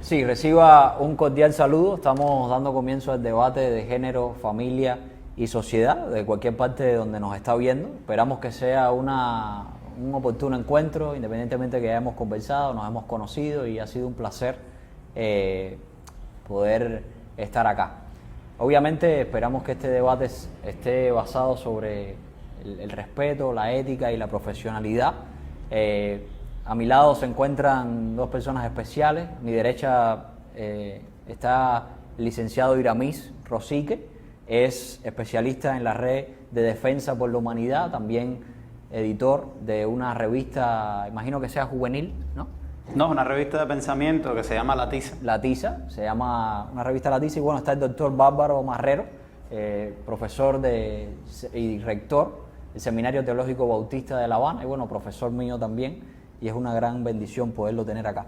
Sí, reciba un cordial saludo. Estamos dando comienzo al debate de género, familia y sociedad de cualquier parte de donde nos está viendo. Esperamos que sea un oportuno encuentro, independientemente de que hayamos conversado, nos hemos conocido y ha sido un placer poder estar acá. Obviamente esperamos que este debate esté basado sobre el respeto, la ética y la profesionalidad. A mi lado se encuentran dos personas especiales. A mi derecha está el licenciado Iramis Rosique, es especialista en la red de Defensa por la Humanidad, también editor de una revista, imagino que sea juvenil, ¿no? No, es una revista de pensamiento que se llama La Tiza. La Tiza, se llama una revista La Tiza, y bueno, está el doctor Bárbaro Marrero, profesor y rector del Seminario Teológico Bautista de La Habana, y bueno, profesor mío también, y es una gran bendición poderlo tener acá.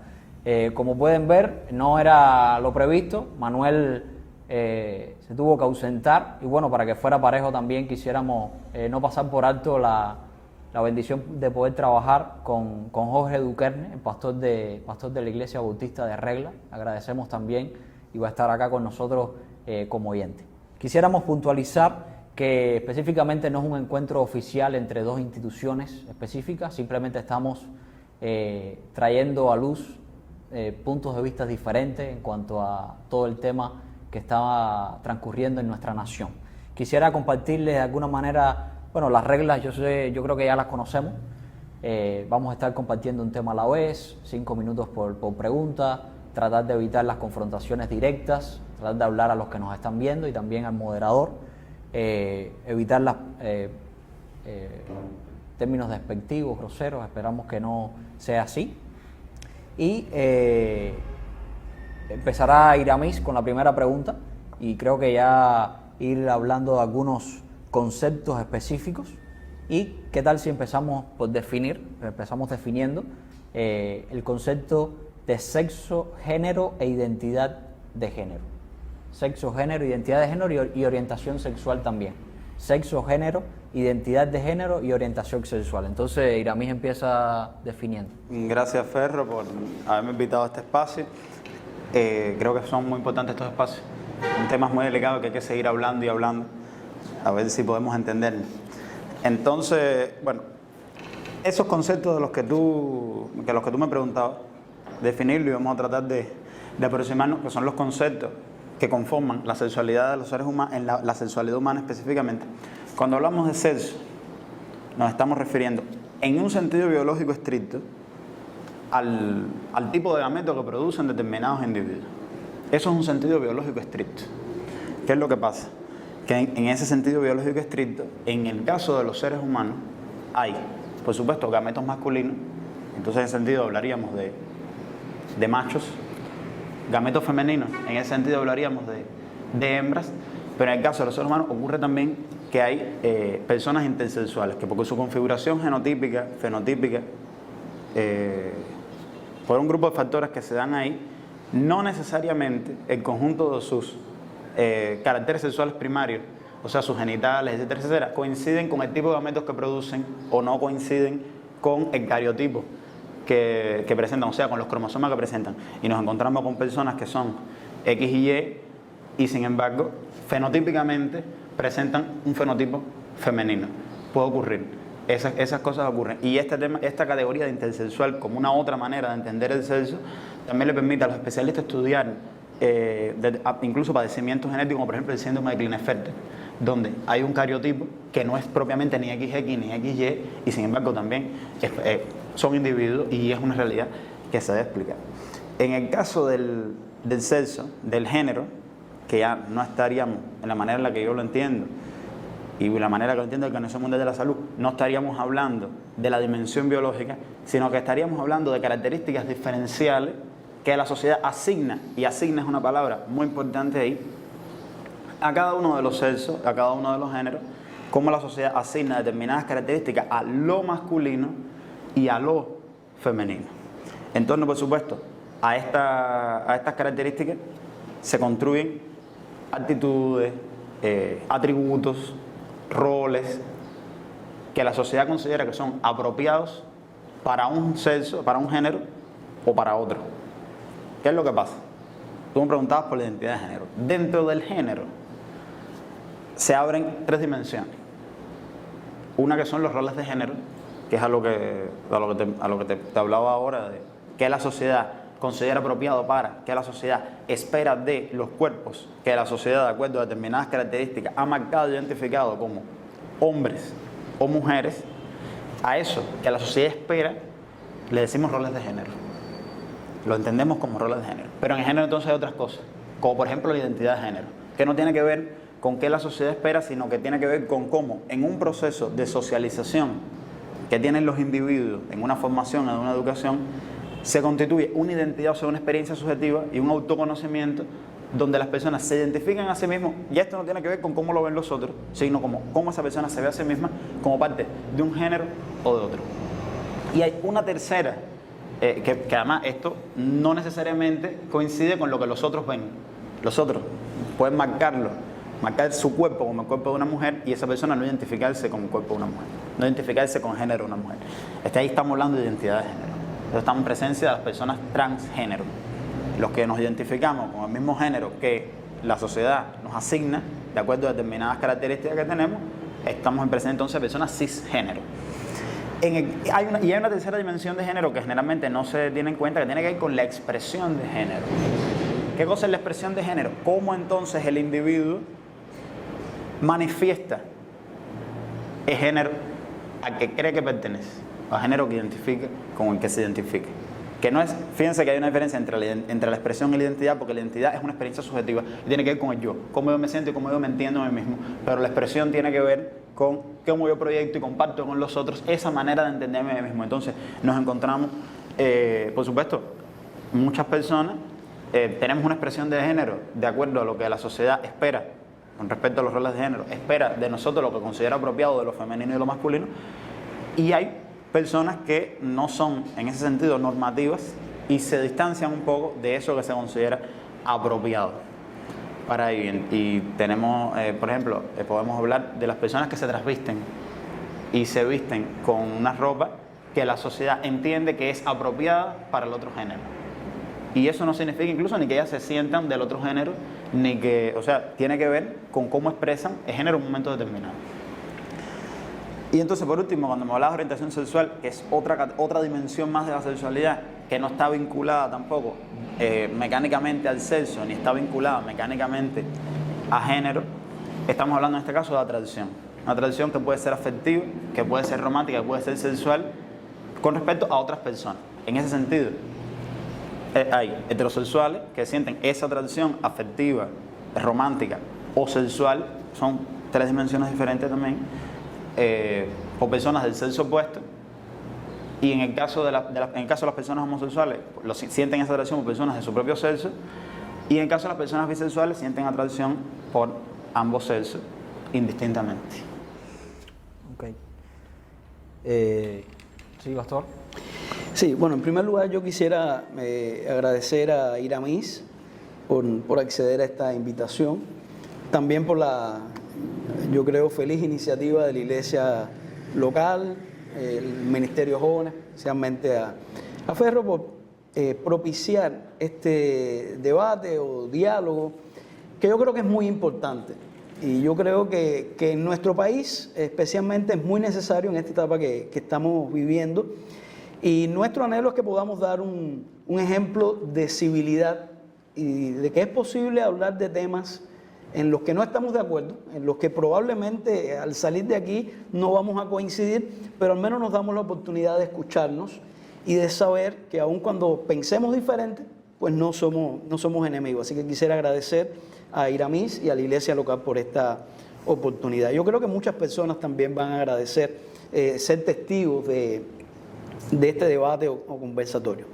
Como pueden ver, no era lo previsto, Manuel se tuvo que ausentar, y bueno, para que fuera parejo también quisiéramos no pasar por alto la bendición de poder trabajar con Jorge Duquerne, el pastor de la Iglesia Bautista de Regla. Agradecemos también y va a estar acá con nosotros como oyente. Quisiéramos puntualizar que específicamente no es un encuentro oficial entre dos instituciones específicas, simplemente estamos trayendo a luz puntos de vista diferentes en cuanto a todo el tema que está transcurriendo en nuestra nación. Quisiera compartirles de alguna manera, bueno, las reglas yo creo que ya las conocemos. Vamos a estar compartiendo un tema a la vez, 5 minutos por pregunta, tratar de evitar las confrontaciones directas, tratar de hablar a los que nos están viendo y también al moderador, evitar los términos despectivos, groseros, esperamos que no sea así. Y empezará Iramis con la primera pregunta, y creo que ya ir hablando de algunos conceptos específicos. ¿Y qué tal si empezamos definiendo el concepto de sexo, género e identidad de género? Sexo, género, identidad de género y orientación sexual también. Sexo, género, identidad de género y orientación sexual. Entonces, Iramis empieza definiendo. Gracias, Ferro, por haberme invitado a este espacio. Creo que son muy importantes estos espacios. Un tema muy delicado que hay que seguir hablando y hablando, a ver si podemos entenderlo. Entonces, bueno, esos conceptos de los que tú me preguntabas, definirlo, y vamos a tratar de aproximarnos, que son los conceptos que conforman la sexualidad de los seres humanos, en la sexualidad humana específicamente. Cuando hablamos de sexo, nos estamos refiriendo, en un sentido biológico estricto, al tipo de gametos que producen determinados individuos. Eso es un sentido biológico estricto. ¿Qué es lo que pasa? Que en ese sentido biológico estricto, en el caso de los seres humanos, hay, por supuesto, gametos masculinos. Entonces, en ese sentido hablaríamos de machos. Gametos femeninos, en ese sentido hablaríamos de hembras. Pero en el caso de los seres humanos ocurre también que hay personas intersexuales, que por su configuración genotípica, fenotípica, por un grupo de factores que se dan ahí, no necesariamente el conjunto de sus caracteres sexuales primarios, o sea, sus genitales, etcétera, etcétera, coinciden con el tipo de gametos que producen, o no coinciden con el cariotipo que presentan, o sea, con los cromosomas que presentan. Y nos encontramos con personas que son X y Y, sin embargo, fenotípicamente presentan un fenotipo femenino. Puede ocurrir. Esas cosas ocurren. Y esta categoría de intersexual, como una otra manera de entender el sexo, también le permite a los especialistas estudiar incluso padecimientos genéticos, como por ejemplo el síndrome de Klinefelter, donde hay un cariotipo que no es propiamente ni XX ni XY, y sin embargo también son individuos, y es una realidad que se debe explicar. En el caso del sexo, del género, que ya no estaríamos en la manera en la que yo lo entiendo, y la manera que lo entiende la Organización Mundial de la Salud, no estaríamos hablando de la dimensión biológica, sino que estaríamos hablando de características diferenciales que la sociedad asigna, y asigna es una palabra muy importante ahí, a cada uno de los sexos, a cada uno de los géneros, cómo la sociedad asigna determinadas características a lo masculino y a lo femenino. En torno, por supuesto, a estas características se construyen actitudes, atributos, roles que la sociedad considera que son apropiados para un sexo, para un género o para otro. ¿Qué es lo que pasa? Tú me preguntabas por la identidad de género. Dentro del género se abren 3 dimensiones. Una que son los roles de género, que es a lo que te hablaba ahora, de qué la sociedad considera apropiado para, qué la sociedad espera de los cuerpos, que la sociedad, de acuerdo a determinadas características, ha marcado e identificado como hombres o mujeres. A eso que la sociedad espera le decimos roles de género. Lo entendemos como roles de género. Pero en género entonces hay otras cosas, como por ejemplo la identidad de género, que no tiene que ver con qué la sociedad espera, sino que tiene que ver con cómo en un proceso de socialización que tienen los individuos en una formación, en una educación, se constituye una identidad, o sea, una experiencia subjetiva y un autoconocimiento donde las personas se identifican a sí mismos, y esto no tiene que ver con cómo lo ven los otros, sino como cómo esa persona se ve a sí misma como parte de un género o de otro. Y hay una tercera, que además esto no necesariamente coincide con lo que los otros ven. Los otros pueden marcar su cuerpo como el cuerpo de una mujer, y esa persona no identificarse como el cuerpo de una mujer, no identificarse con el género de una mujer. Ahí estamos hablando de identidad de género. Entonces estamos en presencia de las personas transgénero, los que nos identificamos con el mismo género que la sociedad nos asigna, de acuerdo a determinadas características que tenemos. Estamos en presencia entonces de personas cisgénero. Hay una tercera dimensión de género que generalmente no se tiene en cuenta, que tiene que ver con la expresión de género. ¿Qué cosa es la expresión de género? ¿Cómo entonces el individuo manifiesta el género al que cree que pertenece, o al género que identifica con el que se identifica? Que no es, fíjense que hay una diferencia entre la expresión y la identidad, porque la identidad es una experiencia subjetiva y tiene que ver con el yo, cómo yo me siento y cómo yo me entiendo a mí mismo, pero la expresión tiene que ver con cómo yo proyecto y comparto con los otros esa manera de entenderme a mí mismo. Entonces nos encontramos, por supuesto, muchas personas tenemos una expresión de género de acuerdo a lo que la sociedad espera con respecto a los roles de género, espera de nosotros lo que considera apropiado de lo femenino y de lo masculino, y hay personas que no son en ese sentido normativas y se distancian un poco de eso que se considera apropiado para ello. Y tenemos, por ejemplo, podemos hablar de las personas que se trasvisten y se visten con una ropa que la sociedad entiende que es apropiada para el otro género. Y eso no significa incluso ni que ellas se sientan del otro género, ni que, o sea, tiene que ver con cómo expresan el género en un momento determinado. Y entonces, por último, cuando me hablaba de orientación sexual, que es otra dimensión más de la sexualidad, que no está vinculada tampoco mecánicamente al sexo, ni está vinculada mecánicamente a género, estamos hablando en este caso de atracción. Una atracción que puede ser afectiva, que puede ser romántica, que puede ser sexual, con respecto a otras personas. En ese sentido, hay heterosexuales que sienten esa atracción afectiva, romántica o sexual, son 3 dimensiones diferentes también, por personas del sexo opuesto, y en el caso de las personas homosexuales sienten esa atracción por personas de su propio sexo, y en el caso de las personas bisexuales sienten atracción por ambos sexos indistintamente. Ok. Sí, Pastor. Sí, bueno, en primer lugar yo quisiera agradecer a Iramis por acceder a esta invitación, también por la, yo creo, feliz iniciativa de la iglesia local, el Ministerio de Jóvenes, especialmente a Ferro, por propiciar este debate o diálogo que yo creo que es muy importante. Y yo creo que en nuestro país especialmente es muy necesario en esta etapa que estamos viviendo. Y nuestro anhelo es que podamos dar un ejemplo de civilidad y de que es posible hablar de temas en los que no estamos de acuerdo, en los que probablemente al salir de aquí no vamos a coincidir, pero al menos nos damos la oportunidad de escucharnos y de saber que aun cuando pensemos diferente, pues no somos enemigos. Así que quisiera agradecer a Iramis y a la iglesia local por esta oportunidad. Yo creo que muchas personas también van a agradecer ser testigos de este debate o conversatorio.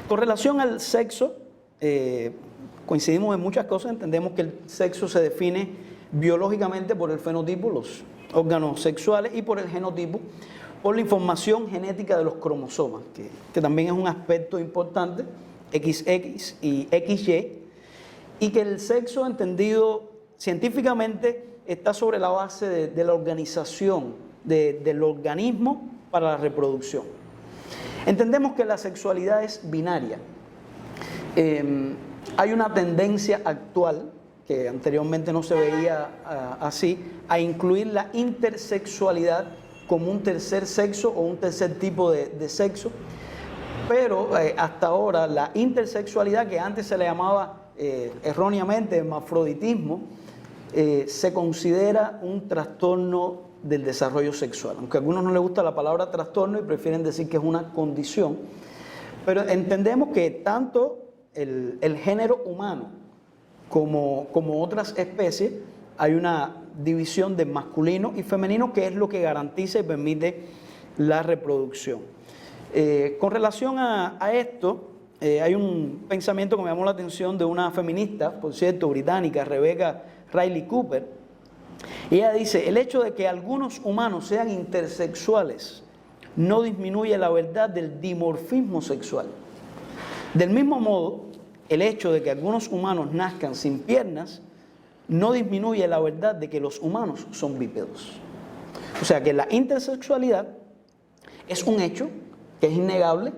Con relación al sexo, coincidimos en muchas cosas. Entendemos que el sexo se define biológicamente por el fenotipo, los órganos sexuales, y por el genotipo, por la información genética de los cromosomas, que también es un aspecto importante, XX y XY, y que el sexo entendido científicamente está sobre la base de la organización del organismo para la reproducción. Entendemos que la sexualidad es binaria. hay una tendencia actual, que anteriormente no se veía así, a incluir la intersexualidad como un tercer sexo o un tercer tipo de sexo, pero hasta ahora la intersexualidad, que antes se le llamaba erróneamente hermafroditismo, se considera un trastorno del desarrollo sexual, aunque a algunos no les gusta la palabra trastorno y prefieren decir que es una condición, pero entendemos que tanto el género humano como otras especies, hay una división de masculino y femenino, que es lo que garantiza y permite la reproducción. Con relación a esto, hay un pensamiento que me llamó la atención de una feminista, por cierto, británica, Rebecca Riley Cooper. Ella dice: el hecho de que algunos humanos sean intersexuales no disminuye la verdad del dimorfismo sexual. Del mismo modo, el hecho de que algunos humanos nazcan sin piernas no disminuye la verdad de que los humanos son bípedos. O sea que la intersexualidad es un hecho que es innegable,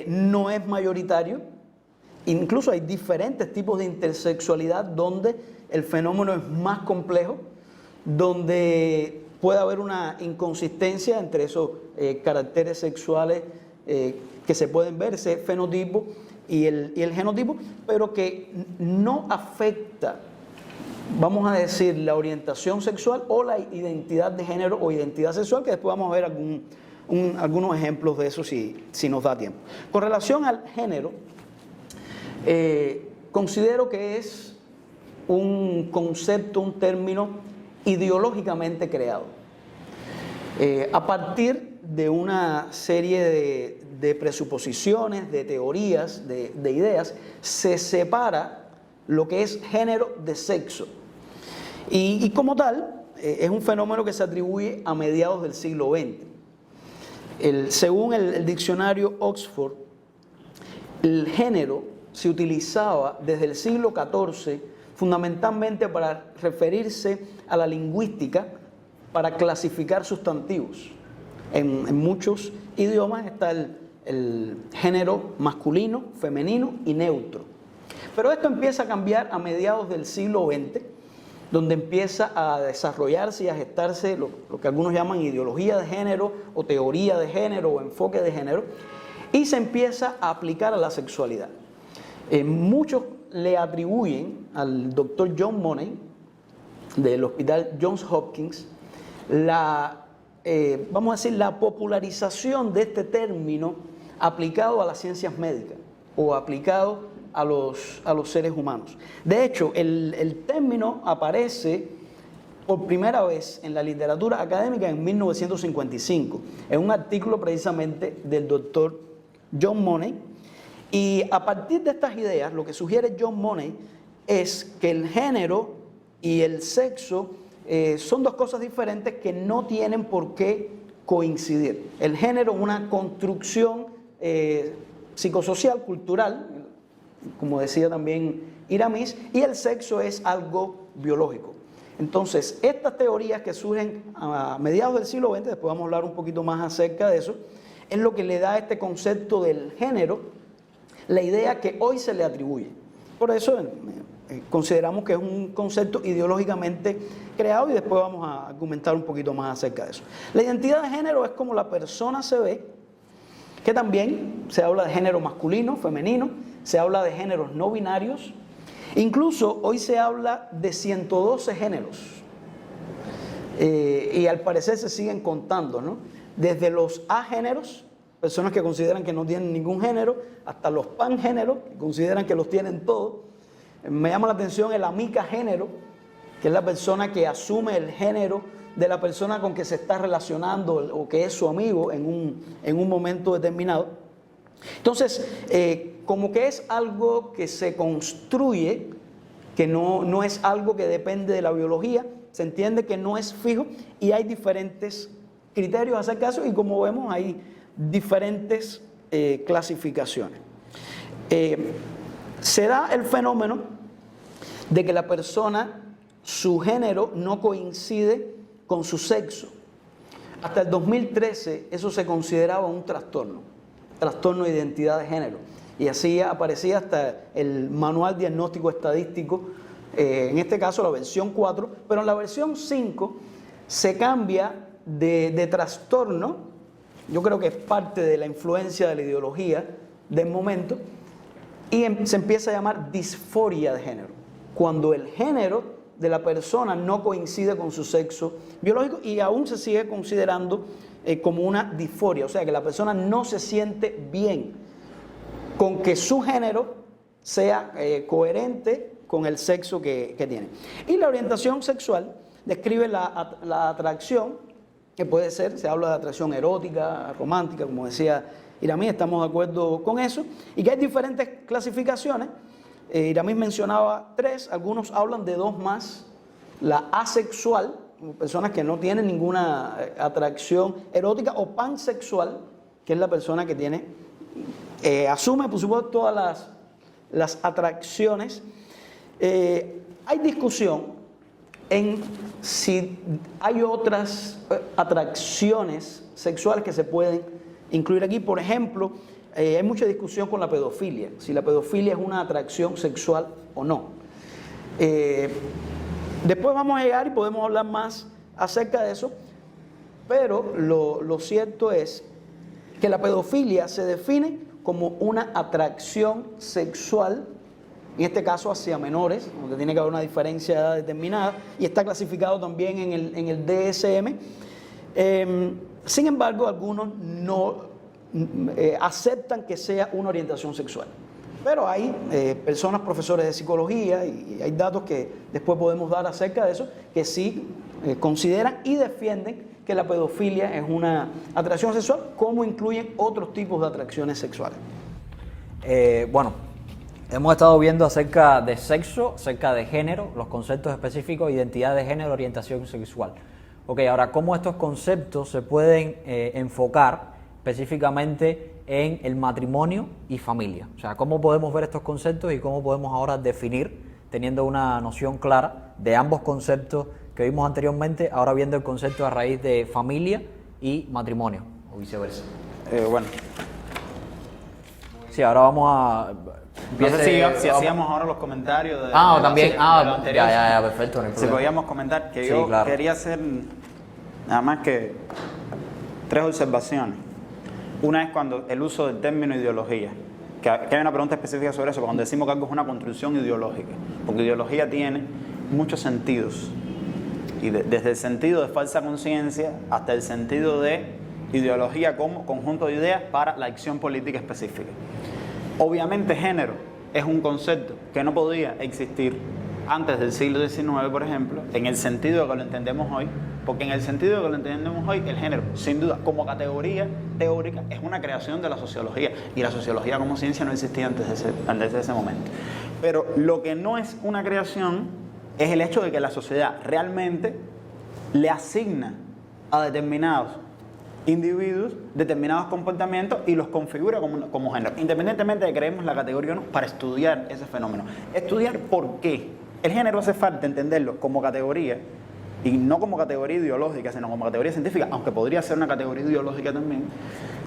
no es mayoritario, incluso hay diferentes tipos de intersexualidad donde el fenómeno es más complejo, donde puede haber una inconsistencia entre esos caracteres sexuales que se pueden ver, ese fenotipo y el genotipo, pero que no afecta, vamos a decir, la orientación sexual o la identidad de género o identidad sexual, que después vamos a ver algunos ejemplos de eso si nos da tiempo. Con relación al género, considero que es un concepto, un término ideológicamente creado. A partir de una serie de presuposiciones, de teorías, de ideas, se separa lo que es género de sexo. Y como tal, es un fenómeno que se atribuye a mediados del siglo XX. Según el diccionario Oxford, el género se utilizaba desde el siglo XIV fundamentalmente para referirse a la lingüística, para clasificar sustantivos. En muchos idiomas está el género masculino, femenino y neutro. Pero esto empieza a cambiar a mediados del siglo XX, donde empieza a desarrollarse y a gestarse lo que algunos llaman ideología de género o teoría de género o enfoque de género, y se empieza a aplicar a la sexualidad. Muchos le atribuyen al doctor John Money del Hospital Johns Hopkins vamos a decir, la popularización de este término aplicado a las ciencias médicas o aplicado a los seres humanos. De hecho, el término aparece por primera vez en la literatura académica en 1955, en un artículo precisamente del doctor John Money. Y a partir de estas ideas, lo que sugiere John Money es que el género y el sexo son dos cosas diferentes que no tienen por qué coincidir. El género es una construcción psicosocial, cultural, como decía también Iramis, y el sexo es algo biológico. Entonces, estas teorías que surgen a mediados del siglo XX, después vamos a hablar un poquito más acerca de eso, es lo que le da a este concepto del género la idea que hoy se le atribuye. Por eso consideramos que es un concepto ideológicamente creado y después vamos a argumentar un poquito más acerca de eso. La identidad de género es como la persona se ve, que también se habla de género masculino, femenino, se habla de géneros no binarios, incluso hoy se habla de 112 géneros y al parecer se siguen contando, ¿no? Desde los agéneros, personas que consideran que no tienen ningún género, hasta los pangéneros, que consideran que los tienen todos. Me llama la atención el amicagénero, que es la persona que asume el género de la persona con que se está relacionando o que es su amigo en un momento determinado. Entonces, como que es algo que se construye, que no es algo que depende de la biología, se entiende que no es fijo y hay diferentes criterios acerca de eso y como vemos hay diferentes clasificaciones. Se da el fenómeno de que la persona, su género no coincide con su sexo. Hasta el 2013 eso se consideraba un trastorno de identidad de género. Y así aparecía hasta el manual diagnóstico estadístico, en este caso la versión 4, pero en la versión 5 se cambia de trastorno. Yo creo que es parte de la influencia de la ideología del momento, y se empieza a llamar disforia de género, cuando el género de la persona no coincide con su sexo biológico y aún se sigue considerando como una disforia, o sea que la persona no se siente bien con que su género sea coherente con el sexo que tiene. Y la orientación sexual describe la atracción, que puede ser, se habla de atracción erótica, romántica, como decía Iramis, estamos de acuerdo con eso, y que hay diferentes clasificaciones. Iramis mencionaba 3, algunos hablan de 2 más: la asexual, personas que no tienen ninguna atracción erótica, o pansexual, que es la persona que tiene, asume por supuesto todas las atracciones. Hay discusión en si hay otras atracciones sexuales que se pueden incluir aquí. Por ejemplo, hay mucha discusión con la pedofilia, si la pedofilia es una atracción sexual o no. Después vamos a llegar y podemos hablar más acerca de eso, pero lo cierto es que la pedofilia se define como una atracción sexual, en este caso hacia menores, donde tiene que haber una diferencia de edad determinada, y está clasificado también en el DSM. Sin embargo, algunos no aceptan que sea una orientación sexual. Pero hay personas, profesores de psicología, y hay datos que después podemos dar acerca de eso, que sí consideran y defienden que la pedofilia es una atracción sexual, como incluyen otros tipos de atracciones sexuales. Bueno, hemos estado viendo acerca de sexo, acerca de género, los conceptos específicos, identidad de género, orientación sexual. Ok, ahora, ¿cómo estos conceptos se pueden enfocar específicamente en el matrimonio y familia? O sea, ¿cómo podemos ver estos conceptos y cómo podemos ahora definir, teniendo una noción clara de ambos conceptos que vimos anteriormente, ahora viendo el concepto a raíz de familia y matrimonio, o viceversa? Bueno. Sí, ahora vamos a... No sé si hacíamos ahora los comentarios de también. de lo anterior. Ya, perfecto. No hay Si problema. podíamos comentar, que Sí, yo claro. quería hacer nada más que 3 observaciones. Una es cuando el uso del término ideología, que hay una pregunta específica sobre eso, cuando decimos que algo es una construcción ideológica, porque ideología tiene muchos sentidos, y desde el sentido de falsa conciencia hasta el sentido de ideología como conjunto de ideas para la acción política específica. Obviamente género es un concepto que no podía existir antes del siglo XIX, por ejemplo, en el sentido de que lo entendemos hoy, porque en el sentido de que lo entendemos hoy, el género, sin duda, como categoría teórica, es una creación de la sociología, y la sociología como ciencia no existía antes de ese momento. Pero lo que no es una creación es el hecho de que la sociedad realmente le asigna a determinados individuos determinados comportamientos y los configura como género, independientemente de que creemos la categoría o no, para estudiar ese fenómeno. Estudiar por qué. El género hace falta entenderlo como categoría, y no como categoría ideológica, sino como categoría científica, aunque podría ser una categoría ideológica también,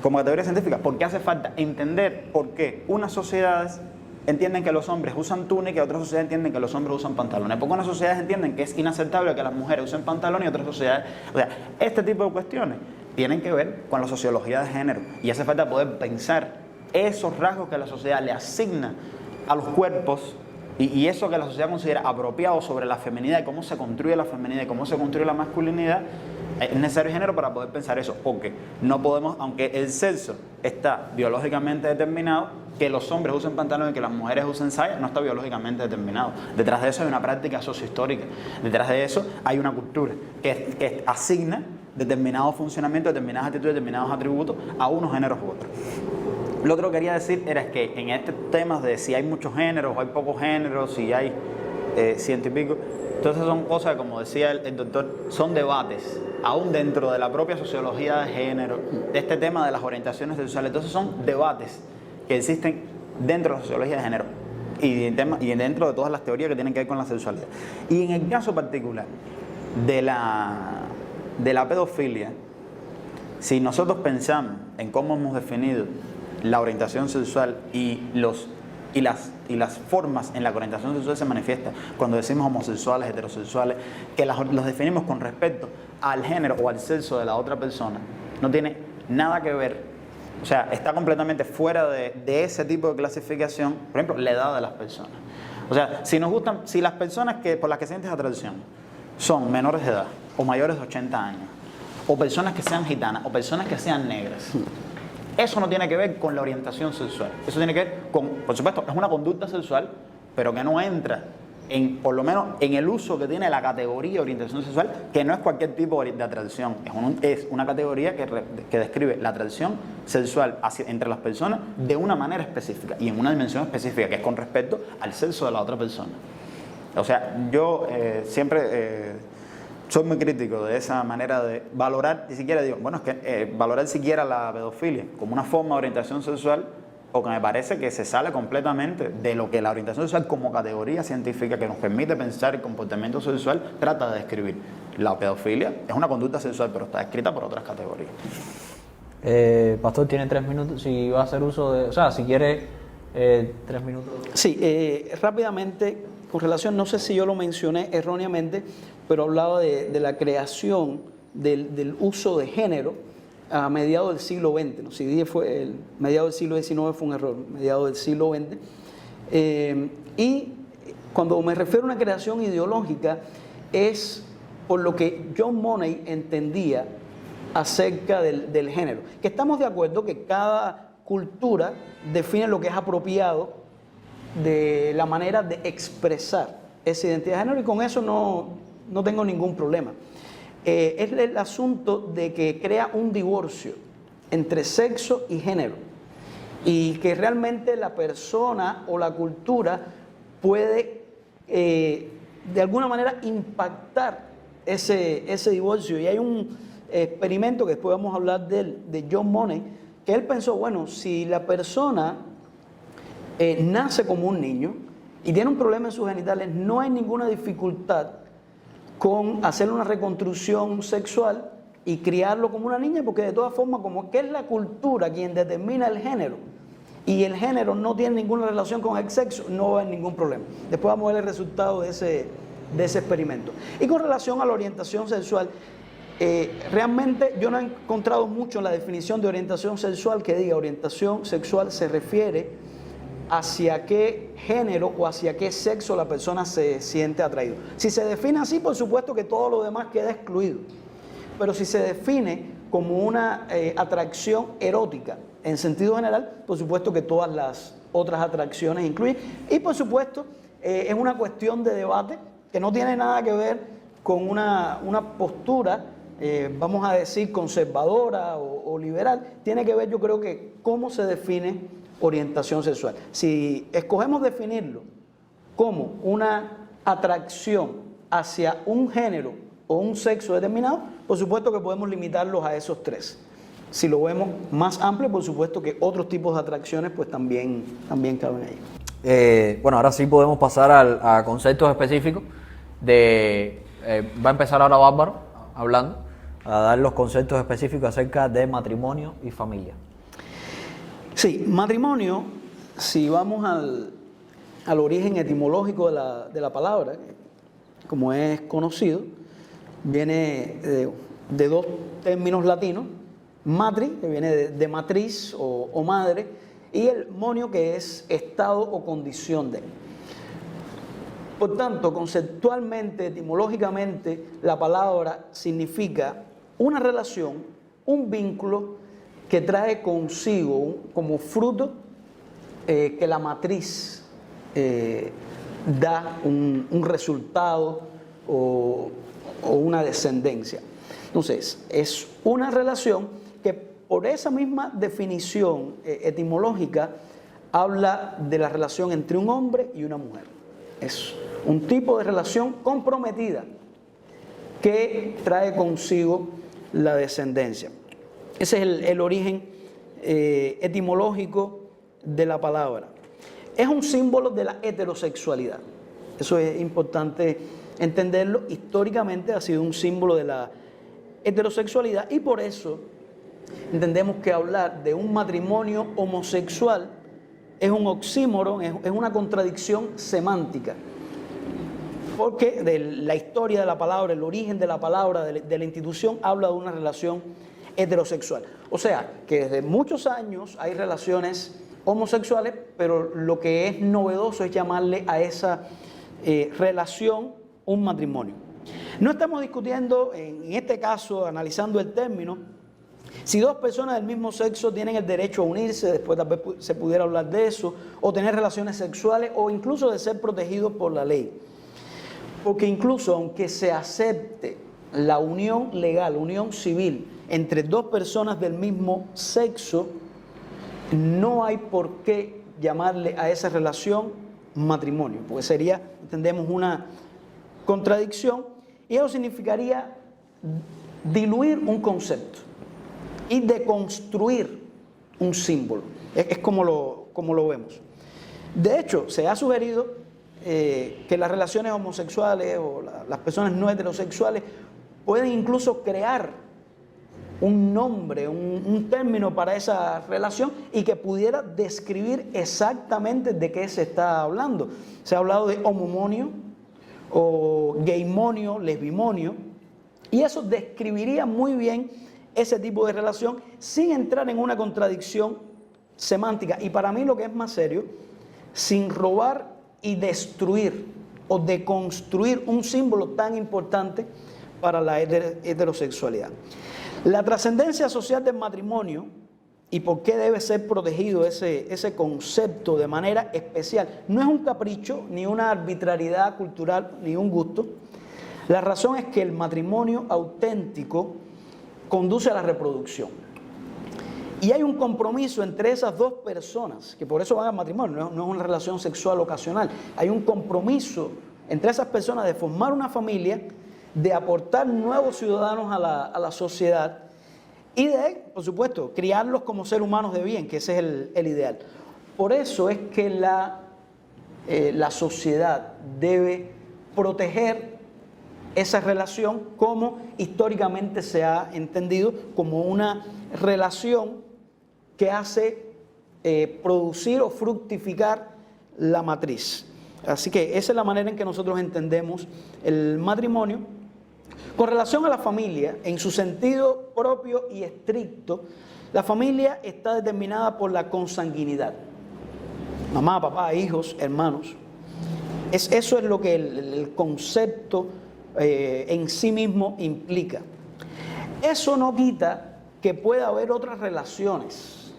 como categoría científica, porque hace falta entender por qué unas sociedades entienden que los hombres usan túnica y otras sociedades entienden que los hombres usan pantalones, porque unas sociedades entienden que es inaceptable que las mujeres usen pantalones y otras sociedades... O sea, este tipo de cuestiones tienen que ver con la sociología de género, y hace falta poder pensar esos rasgos que la sociedad le asigna a los cuerpos y eso que la sociedad considera apropiado sobre la feminidad y cómo se construye la feminidad y cómo se construye la masculinidad. Es necesario género para poder pensar eso, porque no podemos, aunque el sexo está biológicamente determinado, que los hombres usen pantalones y que las mujeres usen saya, no está biológicamente determinado. Detrás de eso hay una práctica sociohistórica, detrás de eso hay una cultura que asigna determinados funcionamientos, determinadas actitudes, determinados atributos a unos géneros u otros. Lo otro que quería decir era que en este tema de si hay muchos géneros o hay pocos géneros, si hay ciento y pico, entonces son cosas, como decía el doctor, son debates, aún dentro de la propia sociología de género, de este tema de las orientaciones sexuales. Entonces son debates que existen dentro de la sociología de género y dentro de todas las teorías que tienen que ver con la sexualidad. Y en el caso particular de la pedofilia, si nosotros pensamos en cómo hemos definido la orientación sexual y las formas en la que la orientación sexual se manifiesta cuando decimos homosexuales, heterosexuales, que los definimos con respecto al género o al sexo de la otra persona, no tiene nada que ver, o sea, está completamente fuera de ese tipo de clasificación. Por ejemplo, la edad de las personas. O sea, si las personas por las que sientes atracción son menores de edad o mayores de 80 años, o personas que sean gitanas, o personas que sean negras, eso no tiene que ver con la orientación sexual. Eso tiene que ver con, por supuesto, es una conducta sexual, pero que no entra por lo menos en el uso que tiene la categoría orientación sexual, que no es cualquier tipo de atracción, es una categoría que describe la atracción sexual entre las personas de una manera específica y en una dimensión específica, que es con respecto al sexo de la otra persona. O sea, yo siempre soy muy crítico de esa manera de valorar, ni siquiera digo, bueno, es que valorar siquiera la pedofilia como una forma de orientación sexual, o que me parece que se sale completamente de lo que la orientación sexual como categoría científica que nos permite pensar el comportamiento sexual trata de describir. La pedofilia es una conducta sexual, pero está descrita por otras categorías. Pastor, tiene 3 minutos, si va a hacer uso de, o sea, si quiere 3 minutos. Sí, rápidamente, con relación, no sé si yo lo mencioné erróneamente, pero hablaba de la creación del uso de género a mediados del siglo XX, ¿no? Si dije mediados del siglo XIX fue un error, mediados del siglo XX. Y cuando me refiero a una creación ideológica, es por lo que John Money entendía acerca del género. Que estamos de acuerdo que cada cultura define lo que es apropiado de la manera de expresar esa identidad de género, y con eso no tengo ningún problema. Es el asunto de que crea un divorcio entre sexo y género, y que realmente la persona o la cultura puede de alguna manera impactar ese divorcio. Y hay un experimento que después vamos a hablar de John Money, que él pensó, bueno, si la persona nace como un niño y tiene un problema en sus genitales, no hay ninguna dificultad con hacer una reconstrucción sexual y criarlo como una niña, porque de todas formas, como que es la cultura quien determina el género, y el género no tiene ninguna relación con el sexo, no va a haber ningún problema. Después vamos a ver el resultado de ese experimento. Y con relación a la orientación sexual, realmente yo no he encontrado mucho en la definición de orientación sexual que diga orientación sexual se refiere hacia qué género o hacia qué sexo la persona se siente atraído. Si se define así, por supuesto que todo lo demás queda excluido. Pero si se define como una atracción erótica en sentido general, por supuesto que todas las otras atracciones incluyen. Y por supuesto, es una cuestión de debate que no tiene nada que ver con una postura, vamos a decir, conservadora o liberal. Tiene que ver, yo creo, que cómo se define orientación sexual. Si escogemos definirlo como una atracción hacia un género o un sexo determinado, por supuesto que podemos limitarlos a esos 3. Si lo vemos más amplio, por supuesto que otros tipos de atracciones pues también caben ahí. Bueno, ahora sí podemos pasar a conceptos específicos va a empezar ahora Bárbaro hablando, a dar los conceptos específicos acerca de matrimonio y familia. Sí, matrimonio, si vamos al origen etimológico de la palabra, como es conocido, viene de 2 términos latinos: matri, que viene de matriz o madre, y el monio, que es estado o condición de. Por tanto, conceptualmente, etimológicamente, la palabra significa una relación, un vínculo que trae consigo como fruto que la matriz da un resultado o una descendencia. Entonces, es una relación que por esa misma definición etimológica habla de la relación entre un hombre y una mujer. Es un tipo de relación comprometida que trae consigo la descendencia. Ese es el origen etimológico de la palabra. Es un símbolo de la heterosexualidad. Eso es importante entenderlo. Históricamente ha sido un símbolo de la heterosexualidad, y por eso entendemos que hablar de un matrimonio homosexual es un oxímoron, es una contradicción semántica. Porque de la historia de la palabra, el origen de la palabra, de la institución, habla de una relación heterosexual. O sea, que desde muchos años hay relaciones homosexuales, pero lo que es novedoso es llamarle a esa relación un matrimonio. No estamos discutiendo, en este caso, analizando el término, si dos personas del mismo sexo tienen el derecho a unirse, después tal vez se pudiera hablar de eso, o tener relaciones sexuales, o incluso de ser protegidos por la ley. Porque incluso aunque se acepte la unión legal, unión civil, entre dos personas del mismo sexo, no hay por qué llamarle a esa relación matrimonio, porque sería, entendemos, una contradicción, y eso significaría diluir un concepto y deconstruir un símbolo. Es como lo vemos. De hecho, se ha sugerido que las relaciones homosexuales o las personas no heterosexuales pueden incluso crear un nombre, un término para esa relación y que pudiera describir exactamente de qué se está hablando. Se ha hablado de homomonio o gaymonio, lesbimonio, y eso describiría muy bien ese tipo de relación sin entrar en una contradicción semántica. Y para mí lo que es más serio, sin robar y destruir o deconstruir un símbolo tan importante para la heterosexualidad. La trascendencia social del matrimonio y por qué debe ser protegido ese concepto de manera especial, no es un capricho, ni una arbitrariedad cultural, ni un gusto. La razón es que el matrimonio auténtico conduce a la reproducción. Y hay un compromiso entre esas dos personas, que por eso van al matrimonio, no es una relación sexual ocasional. Hay un compromiso entre esas personas de formar una familia, de aportar nuevos ciudadanos a la sociedad y de, por supuesto, criarlos como seres humanos de bien, que ese es el ideal. Por eso es que la sociedad debe proteger esa relación como históricamente se ha entendido, como una relación que hace producir o fructificar la matriz. Así que esa es la manera en que nosotros entendemos el matrimonio. Con relación a la familia, en su sentido propio y estricto, la familia está determinada por la consanguinidad. Mamá, papá, hijos, hermanos. Eso es lo que el concepto en sí mismo implica. Eso no quita que pueda haber otras relaciones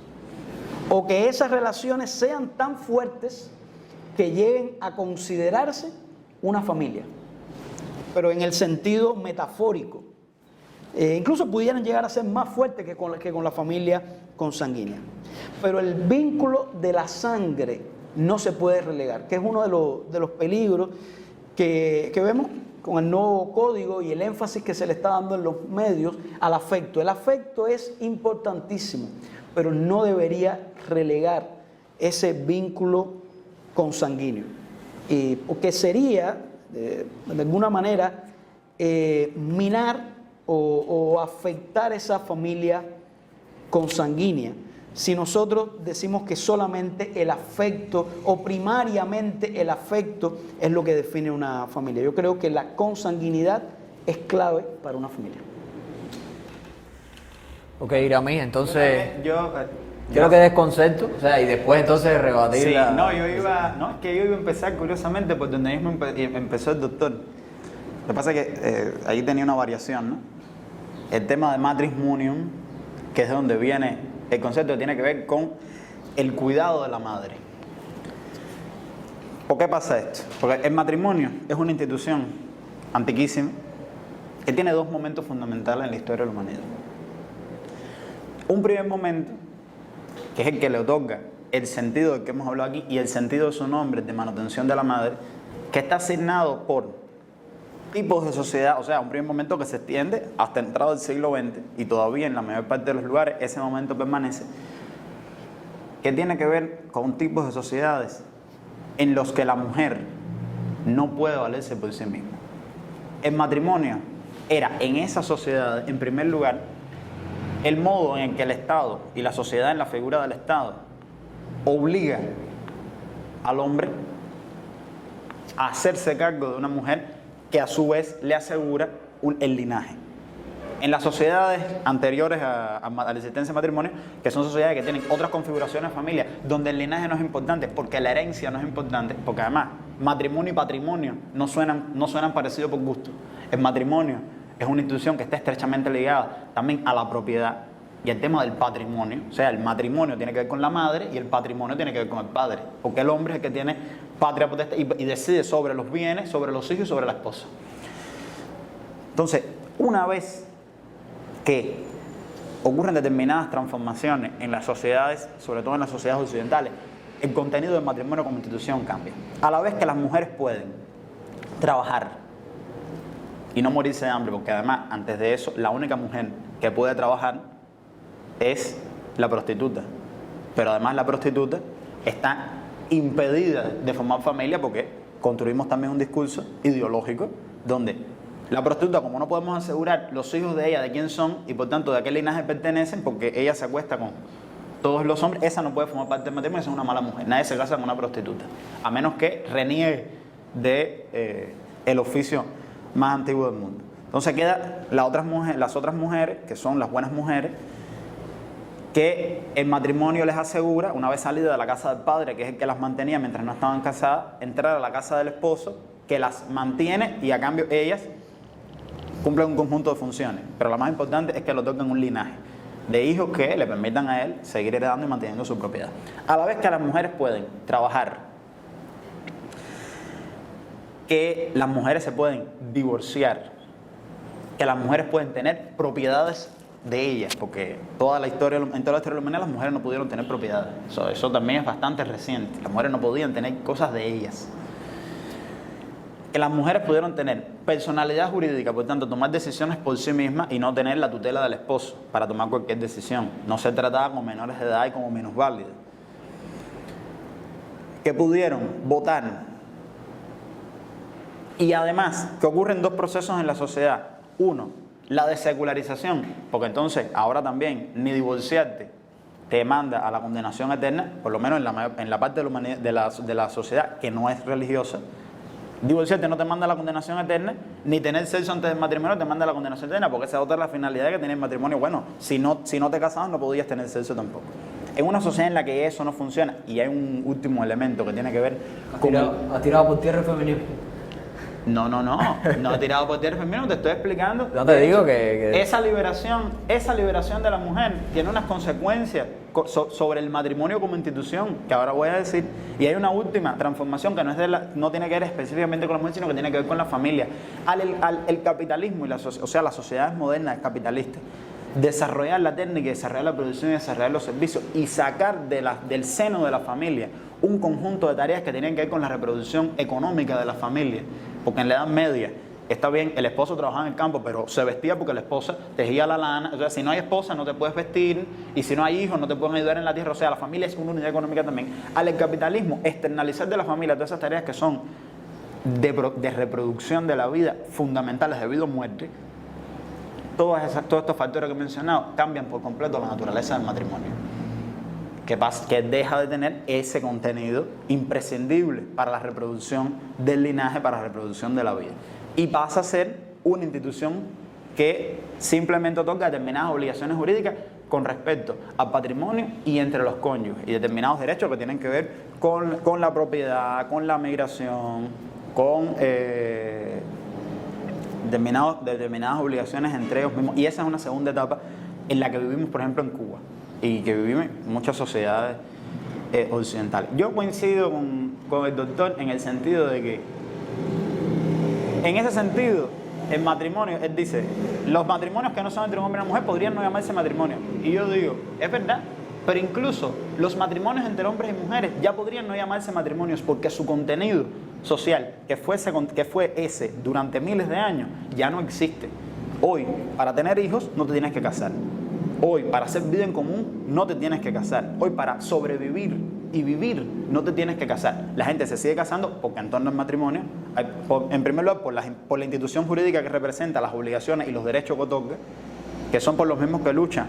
o que esas relaciones sean tan fuertes que lleguen a considerarse una familia, pero en el sentido metafórico. Incluso pudieran llegar a ser más fuertes que con la familia consanguínea. Pero el vínculo de la sangre no se puede relegar, que es uno de los peligros que vemos con el nuevo código y el énfasis que se le está dando en los medios al afecto. El afecto es importantísimo, pero no debería relegar ese vínculo consanguíneo, porque sería, de alguna manera, minar o afectar esa familia consanguínea. Si nosotros decimos que solamente el afecto o primariamente el afecto es lo que define una familia. Yo creo que la consanguinidad es clave para una familia. Ok, Iramis, entonces Yo quiero que des concepto, o sea, y después entonces rebatir sí, la... es que yo iba a empezar curiosamente por donde mismo empezó el doctor. Lo que pasa es que ahí tenía una variación, ¿no? El tema de matrimonio, que es de donde viene el concepto que tiene que ver con el cuidado de la madre. ¿Por qué pasa esto? Porque el matrimonio es una institución antiquísima que tiene dos momentos fundamentales en la historia de la humanidad. Un primer momento, que es el que le otorga el sentido del que hemos hablado aquí y el sentido de su nombre, de manutención de la madre, que está asignado por tipos de sociedad, o sea, un primer momento que se extiende hasta entrado del siglo XX y todavía en la mayor parte de los lugares ese momento permanece, que tiene que ver con tipos de sociedades en los que la mujer no puede valerse por sí misma. El matrimonio era en esa sociedad, en primer lugar, el modo en el que el Estado y la sociedad en la figura del Estado obliga al hombre a hacerse cargo de una mujer que a su vez le asegura el linaje. En las sociedades anteriores a la existencia del matrimonio, que son sociedades que tienen otras configuraciones de familia, donde el linaje no es importante, porque la herencia no es importante, porque además matrimonio y patrimonio no suenan parecidos por gusto. El matrimonio es una institución que está estrechamente ligada también a la propiedad y al tema del patrimonio. O sea, el matrimonio tiene que ver con la madre y el patrimonio tiene que ver con el padre, porque el hombre es el que tiene patria potestad y decide sobre los bienes, sobre los hijos y sobre la esposa. Entonces, una vez que ocurren determinadas transformaciones en las sociedades, sobre todo en las sociedades occidentales, el contenido del matrimonio como institución cambia. A la vez que las mujeres pueden trabajar y no morirse de hambre, porque además, antes de eso, la única mujer que puede trabajar es la prostituta. Pero además la prostituta está impedida de formar familia porque construimos también un discurso ideológico donde la prostituta, como no podemos asegurar los hijos de ella de quién son y por tanto de a qué linaje pertenecen, porque ella se acuesta con todos los hombres, esa no puede formar parte del matrimonio, esa es una mala mujer. Nadie se casa con una prostituta, a menos que reniegue de el oficio más antiguo del mundo. Entonces quedan las otras mujeres, que son las buenas mujeres, que el matrimonio les asegura, una vez salida de la casa del padre, que es el que las mantenía mientras no estaban casadas, entrar a la casa del esposo, que las mantiene y a cambio ellas cumplen un conjunto de funciones. Pero lo más importante es que le otorgan un linaje de hijos que le permitan a él seguir heredando y manteniendo su propiedad. A la vez que las mujeres pueden trabajar, que las mujeres se pueden divorciar, que las mujeres pueden tener propiedades de ellas, porque en toda la historia de la humanidad las mujeres no pudieron tener propiedades. Eso también es bastante reciente. Las mujeres no podían tener cosas de ellas. Que las mujeres pudieron tener personalidad jurídica, por tanto tomar decisiones por sí mismas y no tener la tutela del esposo para tomar cualquier decisión, no ser tratada como menores de edad y como minusválidas. Que pudieron votar. Y además que ocurren dos procesos en la sociedad. Uno, la desecularización, porque entonces ahora también ni divorciarte te manda a la condenación eterna, por lo menos en la parte de la humanidad, de la sociedad que no es religiosa. Divorciarte no te manda a la condenación eterna, ni tener sexo antes del matrimonio te manda a la condenación eterna, porque esa es otra de las finalidades que tiene el matrimonio. Bueno, si no te casabas no podías tener sexo tampoco. En una sociedad en la que eso no funciona, y hay un último elemento que tiene que ver con... ¿Has tirado por tierra el feminismo? No he tirado por tierra el feminismo, te estoy explicando. No te digo que... Esa liberación de la mujer tiene unas consecuencias sobre el matrimonio como institución, que ahora voy a decir, y hay una última transformación que no tiene que ver específicamente con la mujer, sino que tiene que ver con la familia. El capitalismo, las sociedades modernas capitalistas, desarrollar la técnica, desarrollar la producción y desarrollar los servicios y sacar del seno de la familia un conjunto de tareas que tienen que ver con la reproducción económica de la familia, porque en la Edad Media está bien, el esposo trabajaba en el campo, pero se vestía porque la esposa tejía la lana. O sea, si no hay esposa no te puedes vestir, y si no hay hijos no te pueden ayudar en la tierra. O sea, la familia es una unidad económica también. Al capitalismo externalizar de la familia todas esas tareas que son de reproducción de la vida, fundamentales de vida o muerte, todos estos factores que he mencionado cambian por completo la naturaleza del matrimonio, que deja de tener ese contenido imprescindible para la reproducción del linaje, para la reproducción de la vida, y pasa a ser una institución que simplemente otorga determinadas obligaciones jurídicas con respecto al patrimonio y entre los cónyuges, y determinados derechos que tienen que ver con la propiedad, con la migración, con determinadas obligaciones entre ellos mismos. Y esa es una segunda etapa en la que vivimos, por ejemplo, en Cuba, y que vivimos en muchas sociedades occidentales. Yo coincido con el doctor en el sentido de que, en ese sentido, el matrimonio, él dice, los matrimonios que no son entre un hombre y una mujer podrían no llamarse matrimonio. Y yo digo, es verdad, pero incluso los matrimonios entre hombres y mujeres ya podrían no llamarse matrimonios, porque su contenido social, que fue ese durante miles de años, ya no existe. Hoy, para tener hijos, no te tienes que casar. Hoy, para hacer vida en común, no te tienes que casar. Hoy, para sobrevivir y vivir, no te tienes que casar. La gente se sigue casando porque en torno al matrimonio, en primer lugar, por la institución jurídica que representa las obligaciones y los derechos que otorga, que son por los mismos que luchan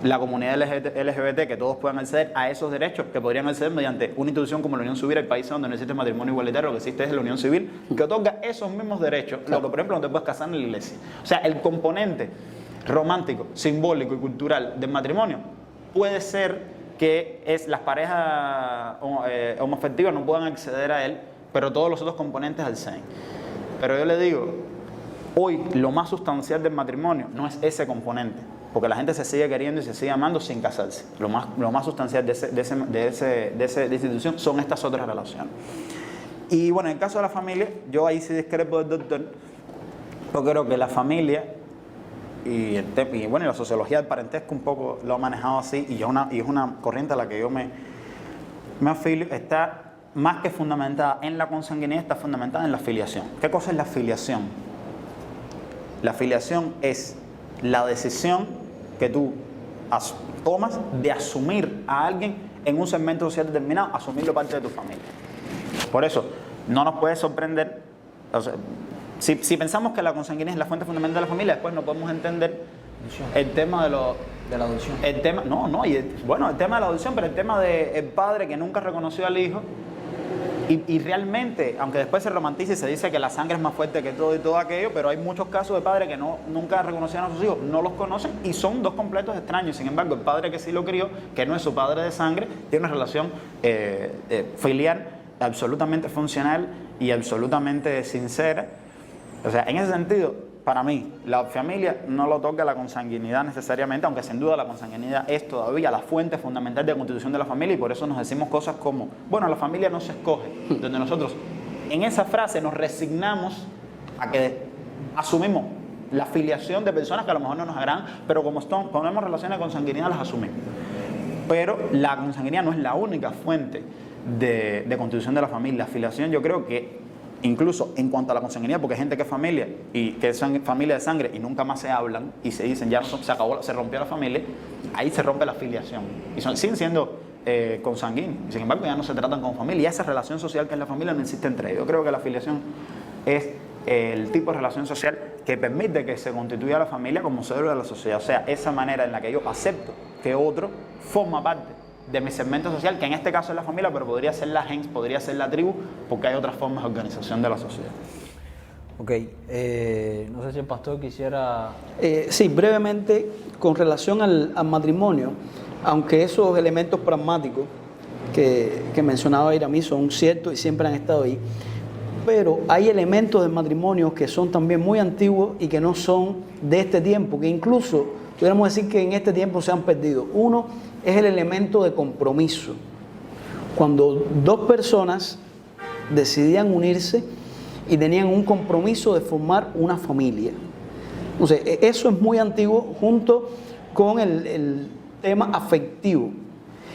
la comunidad LGBT, que todos puedan acceder a esos derechos que podrían acceder mediante una institución como la unión civil. Hay países donde no existe matrimonio igualitario, lo que existe es la unión civil, que otorga esos mismos derechos, lo que por ejemplo no te puedes casar en la iglesia. O sea, el componente romántico, simbólico y cultural del matrimonio puede ser que las parejas homoafectivas no puedan acceder a él, pero todos los otros componentes acceden. Pero yo le digo, hoy lo más sustancial del matrimonio no es ese componente, porque la gente se sigue queriendo y se sigue amando sin casarse. Lo más sustancial de esa institución son estas otras relaciones. Y bueno, en el caso de la familia, yo ahí sí discrepo del doctor, porque creo que la familia y la sociología del parentesco un poco lo ha manejado así, y es una corriente a la que yo me afilio, está más que fundamentada en la consanguinidad, está fundamentada en la filiación. ¿Qué cosa es la filiación? La filiación es la decisión que tú tomas de asumir a alguien en un segmento social determinado, asumirlo parte de tu familia. Por eso, no nos puede sorprender, o sea, si pensamos que la consanguinidad es la fuente fundamental de la familia, después no podemos entender el tema de la adopción. El tema de la adopción, pero el tema del padre que nunca reconoció al hijo. Y realmente, aunque después se romantiza y se dice que la sangre es más fuerte que todo y todo aquello, pero hay muchos casos de padres que nunca reconocieron a sus hijos, no los conocen y son dos completos extraños. Sin embargo, el padre que sí lo crió, que no es su padre de sangre, tiene una relación filial absolutamente funcional y absolutamente sincera. O sea, en ese sentido, para mí, la familia no lo toca la consanguinidad necesariamente, aunque sin duda la consanguinidad es todavía la fuente fundamental de la constitución de la familia, y por eso nos decimos cosas como, bueno, la familia no se escoge, donde nosotros en esa frase nos resignamos a que asumimos la filiación de personas que a lo mejor no nos agradan, pero como ponemos relaciones de consanguinidad, las asumimos. Pero la consanguinidad no es la única fuente de constitución de la familia. La filiación, yo creo que incluso en cuanto a la consanguinidad, porque hay gente que es familia y que es familia de sangre y nunca más se hablan y se dicen ya se acabó, se rompió la familia, ahí se rompe la filiación y siguen siendo consanguíneos. Sin embargo, ya no se tratan como familia, y esa relación social que es la familia no existe entre ellos. Yo creo que la filiación es el tipo de relación social que permite que se constituya la familia como célula de la sociedad. O sea, esa manera en la que yo acepto que otro forma parte de mi segmento social, que en este caso es la familia, pero podría ser la gens, podría ser la tribu, porque hay otras formas de organización de la sociedad. Ok, no sé si el pastor quisiera... Sí, brevemente, con relación al matrimonio, aunque esos elementos pragmáticos que mencionaba Iramí son ciertos y siempre han estado ahí, pero hay elementos del matrimonio que son también muy antiguos y que no son de este tiempo, que incluso pudiéramos decir que en este tiempo se han perdido. Uno es el elemento de compromiso. Cuando dos personas decidían unirse y tenían un compromiso de formar una familia. Entonces, eso es muy antiguo junto con el tema afectivo.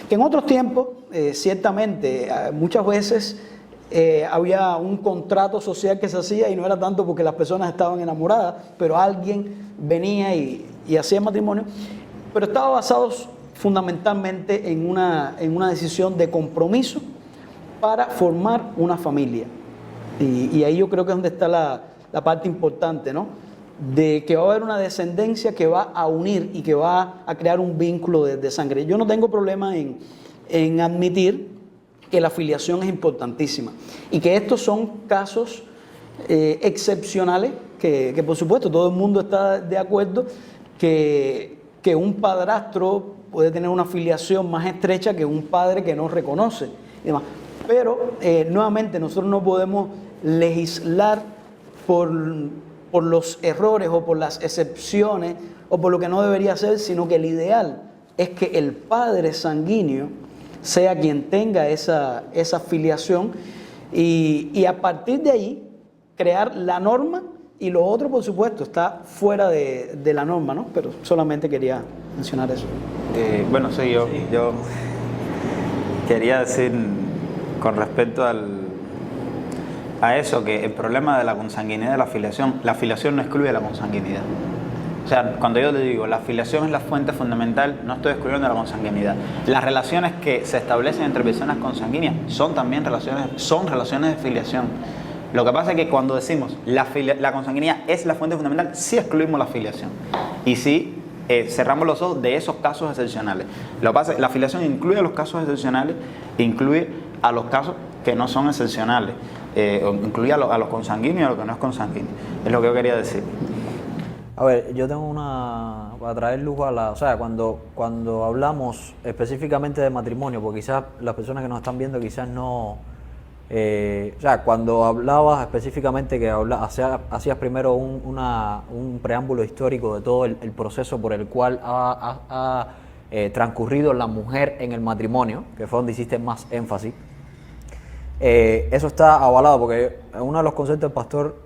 Que en otros tiempos, ciertamente, muchas veces había un contrato social que se hacía y no era tanto porque las personas estaban enamoradas, pero alguien venía y hacía matrimonio, pero estaba basado fundamentalmente en una decisión de compromiso para formar una familia. Y ahí yo creo que es donde está la parte importante, ¿no? De que va a haber una descendencia que va a unir y que va a crear un vínculo de sangre. Yo no tengo problema en admitir que la filiación es importantísima y que estos son casos excepcionales que por supuesto todo el mundo está de acuerdo que un padrastro puede tener una filiación más estrecha que un padre que no reconoce y demás. Pero nuevamente nosotros no podemos legislar por los errores o por las excepciones o por lo que no debería ser, sino que el ideal es que el padre sanguíneo sea quien tenga esa filiación y a partir de ahí crear la norma, y lo otro por supuesto está fuera de la norma, ¿no? Pero solamente quería mencionar eso. Bueno, sí, yo quería decir con respecto a eso, que el problema de la consanguinidad de la filiación no excluye la consanguinidad. O sea, cuando yo le digo la filiación es la fuente fundamental, no estoy excluyendo la consanguinidad. Las relaciones que se establecen entre personas consanguíneas son también relaciones de filiación. Lo que pasa es que cuando decimos la consanguinidad es la fuente fundamental, sí excluimos la filiación. Y sí cerramos los ojos de esos casos excepcionales. Lo que pasa es que la filiación incluye a los casos excepcionales, incluye a los casos que no son excepcionales, incluye a los consanguíneos y a los que no es consanguíneo. Es lo que yo quería decir. A ver, yo tengo para traer luz a o sea, cuando hablamos específicamente de matrimonio, porque quizás las personas que nos están viendo quizás no, o sea, cuando hablabas específicamente hacías primero un preámbulo histórico de todo el proceso por el cual ha transcurrido la mujer en el matrimonio, que fue donde hiciste más énfasis. Eso está avalado porque uno de los conceptos del pastor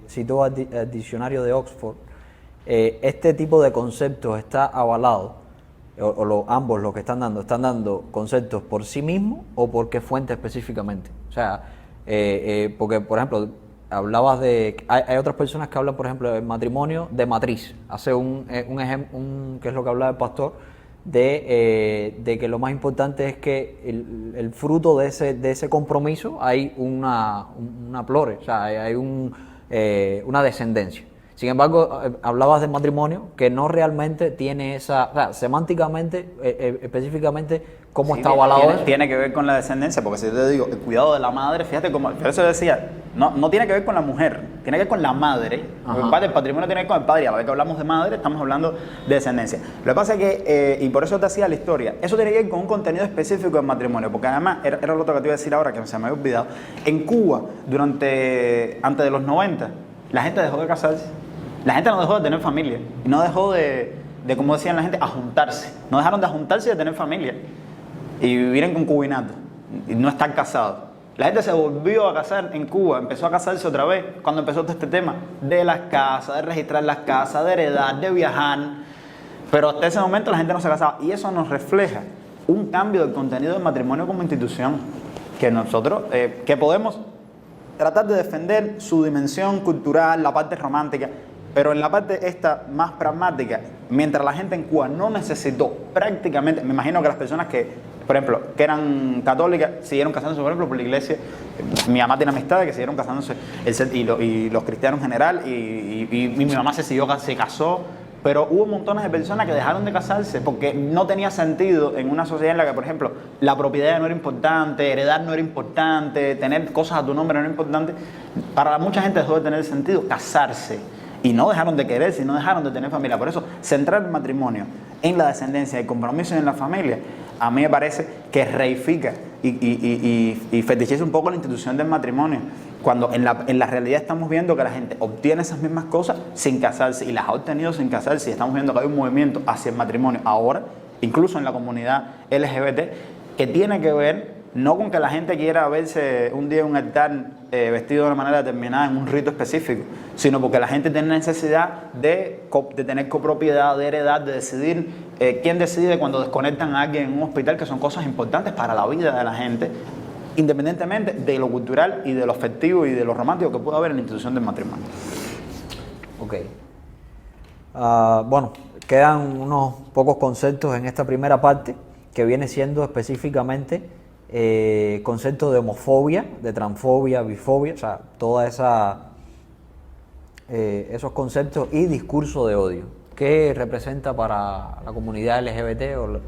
citó al diccionario de Oxford. Este tipo de conceptos está avalado, ambos los que están dando conceptos por sí mismos o por qué fuente específicamente. O sea, porque por ejemplo, hablabas hay otras personas que hablan, por ejemplo, del matrimonio de matriz. Hace un ejemplo, que es lo que hablaba el pastor, de que lo más importante es que el fruto de ese compromiso hay una plore, o sea, hay una descendencia. Sin embargo, hablabas del matrimonio que no realmente tiene esa, o sea, semánticamente, específicamente, ¿cómo está avalado eso? Tiene que ver con la descendencia, porque si yo te digo, el cuidado de la madre, fíjate cómo, por eso decía, no tiene que ver con la mujer, tiene que ver con la madre. El patrimonio tiene que ver con el padre, y a la vez que hablamos de madre, estamos hablando de descendencia. Lo que pasa es que, y por eso te hacía la historia, eso tiene que ver con un contenido específico del matrimonio, porque además, era lo otro que te iba a decir ahora, que se me había olvidado, en Cuba, antes de los 90, la gente dejó de casarse. La gente no dejó de tener familia, y no dejó de como decían la gente, a juntarse. No dejaron de juntarse y de tener familia, y vivir en concubinato, y no estar casados. La gente se volvió a casar en Cuba, empezó a casarse otra vez, cuando empezó todo este tema de las casas, de registrar las casas, de heredar, de viajar. Pero hasta ese momento la gente no se casaba, y eso nos refleja un cambio del contenido del matrimonio como institución, que nosotros, que podemos tratar de defender su dimensión cultural, la parte romántica, pero en la parte esta más pragmática, mientras la gente en Cuba no necesitó prácticamente, me imagino que las personas que, por ejemplo, que eran católicas, siguieron casándose, por ejemplo, por la iglesia. Mi mamá tiene amistades que siguieron casándose, y los cristianos en general, y mi mamá se casó, pero hubo montones de personas que dejaron de casarse porque no tenía sentido en una sociedad en la que, por ejemplo, la propiedad no era importante, heredar no era importante, tener cosas a tu nombre no era importante. Para mucha gente dejó de tener sentido casarse. Y no dejaron de quererse, y no dejaron de tener familia. Por eso, centrar el matrimonio en la descendencia, el compromiso en la familia, a mí me parece que reifica y fetichiza un poco la institución del matrimonio. Cuando en la realidad estamos viendo que la gente obtiene esas mismas cosas sin casarse, y las ha obtenido sin casarse, y estamos viendo que hay un movimiento hacia el matrimonio ahora, incluso en la comunidad LGBT, que tiene que ver no con que la gente quiera verse un día en un altar vestido de una manera determinada en un rito específico, sino porque la gente tiene necesidad de tener copropiedad, de heredar, de decidir quién decide cuando desconectan a alguien en un hospital, que son cosas importantes para la vida de la gente, independientemente de lo cultural y de lo afectivo y de lo romántico que pueda haber en la institución del matrimonio. Ok. Bueno, quedan unos pocos conceptos en esta primera parte, que viene siendo específicamente conceptos de homofobia, de transfobia, bifobia, o sea, toda esos conceptos, y discurso de odio. ¿Qué representa para la comunidad LGBT o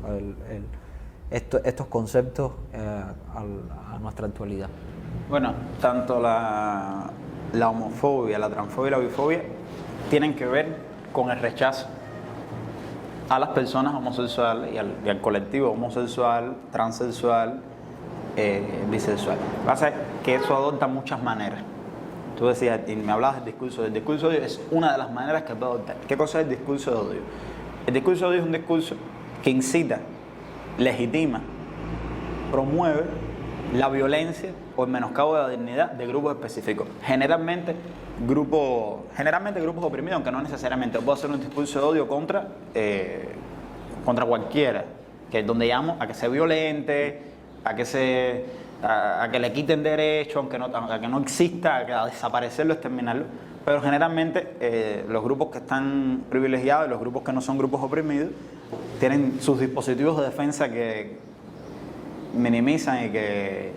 estos conceptos a nuestra actualidad? Bueno, tanto la homofobia, la transfobia y la bifobia tienen que ver con el rechazo a las personas homosexuales y al colectivo homosexual, transexual, bisexual. Lo que pasa es que eso adopta muchas maneras. Tú decías, y me hablabas del discurso de odio. El discurso de odio es una de las maneras que puede adoptar. ¿Qué cosa es el discurso de odio? El discurso de odio es un discurso que incita, legitima, promueve la violencia o el menoscabo de la dignidad de grupos específicos. Generalmente grupos oprimidos, aunque no necesariamente. Puedo hacer un discurso de odio contra cualquiera, que es donde llamo a que sea violente, a que le quiten derechos, a que no exista, a desaparecerlo, exterminarlo. Pero generalmente los grupos que están privilegiados y los grupos que no son grupos oprimidos tienen sus dispositivos de defensa que minimizan y que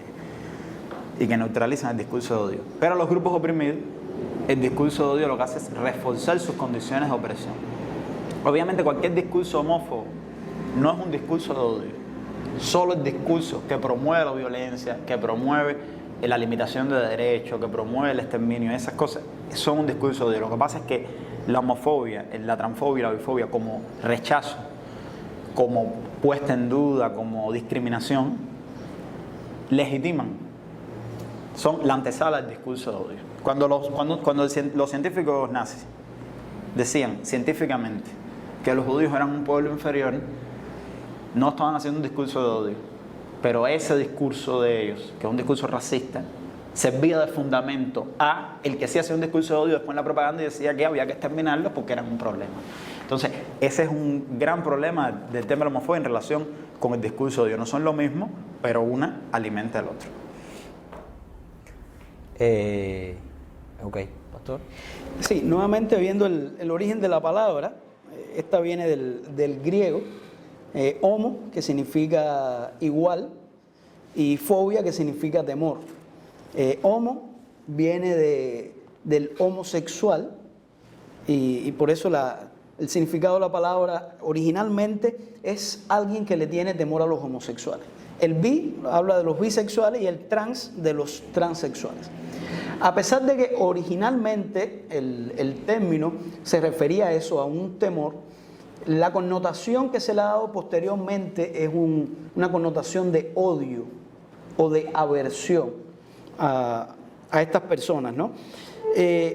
neutralizan el discurso de odio. Pero los grupos oprimidos, el discurso de odio lo que hace es reforzar sus condiciones de opresión. Obviamente cualquier discurso homófobo no es un discurso de odio. Solo el discurso que promueve la violencia, que promueve la limitación de derechos, que promueve el exterminio, esas cosas son un discurso de odio. Lo que pasa es que la homofobia, la transfobia y la bifobia como rechazo, como puesta en duda, como discriminación, legitiman, son la antesala del discurso de odio. Cuando los científicos nazis decían científicamente que los judíos eran un pueblo inferior, no estaban haciendo un discurso de odio, pero ese discurso de ellos, que es un discurso racista, servía de fundamento a el que sí hacía un discurso de odio después en la propaganda y decía que había que exterminarlos porque eran un problema. Entonces, ese es un gran problema del tema de la homofobia en relación con el discurso de odio. No son lo mismo, pero una alimenta al otro. Ok, pastor. Sí, nuevamente viendo el origen de la palabra, esta viene del griego, homo, que significa igual, y fobia, que significa temor. Homo viene del homosexual, y por eso el significado de la palabra originalmente es alguien que le tiene temor a los homosexuales. El bi habla de los bisexuales y el trans de los transexuales. A pesar de que originalmente el término se refería a eso, a un temor, la connotación que se le ha dado posteriormente es una connotación de odio o de aversión a estas personas, ¿no?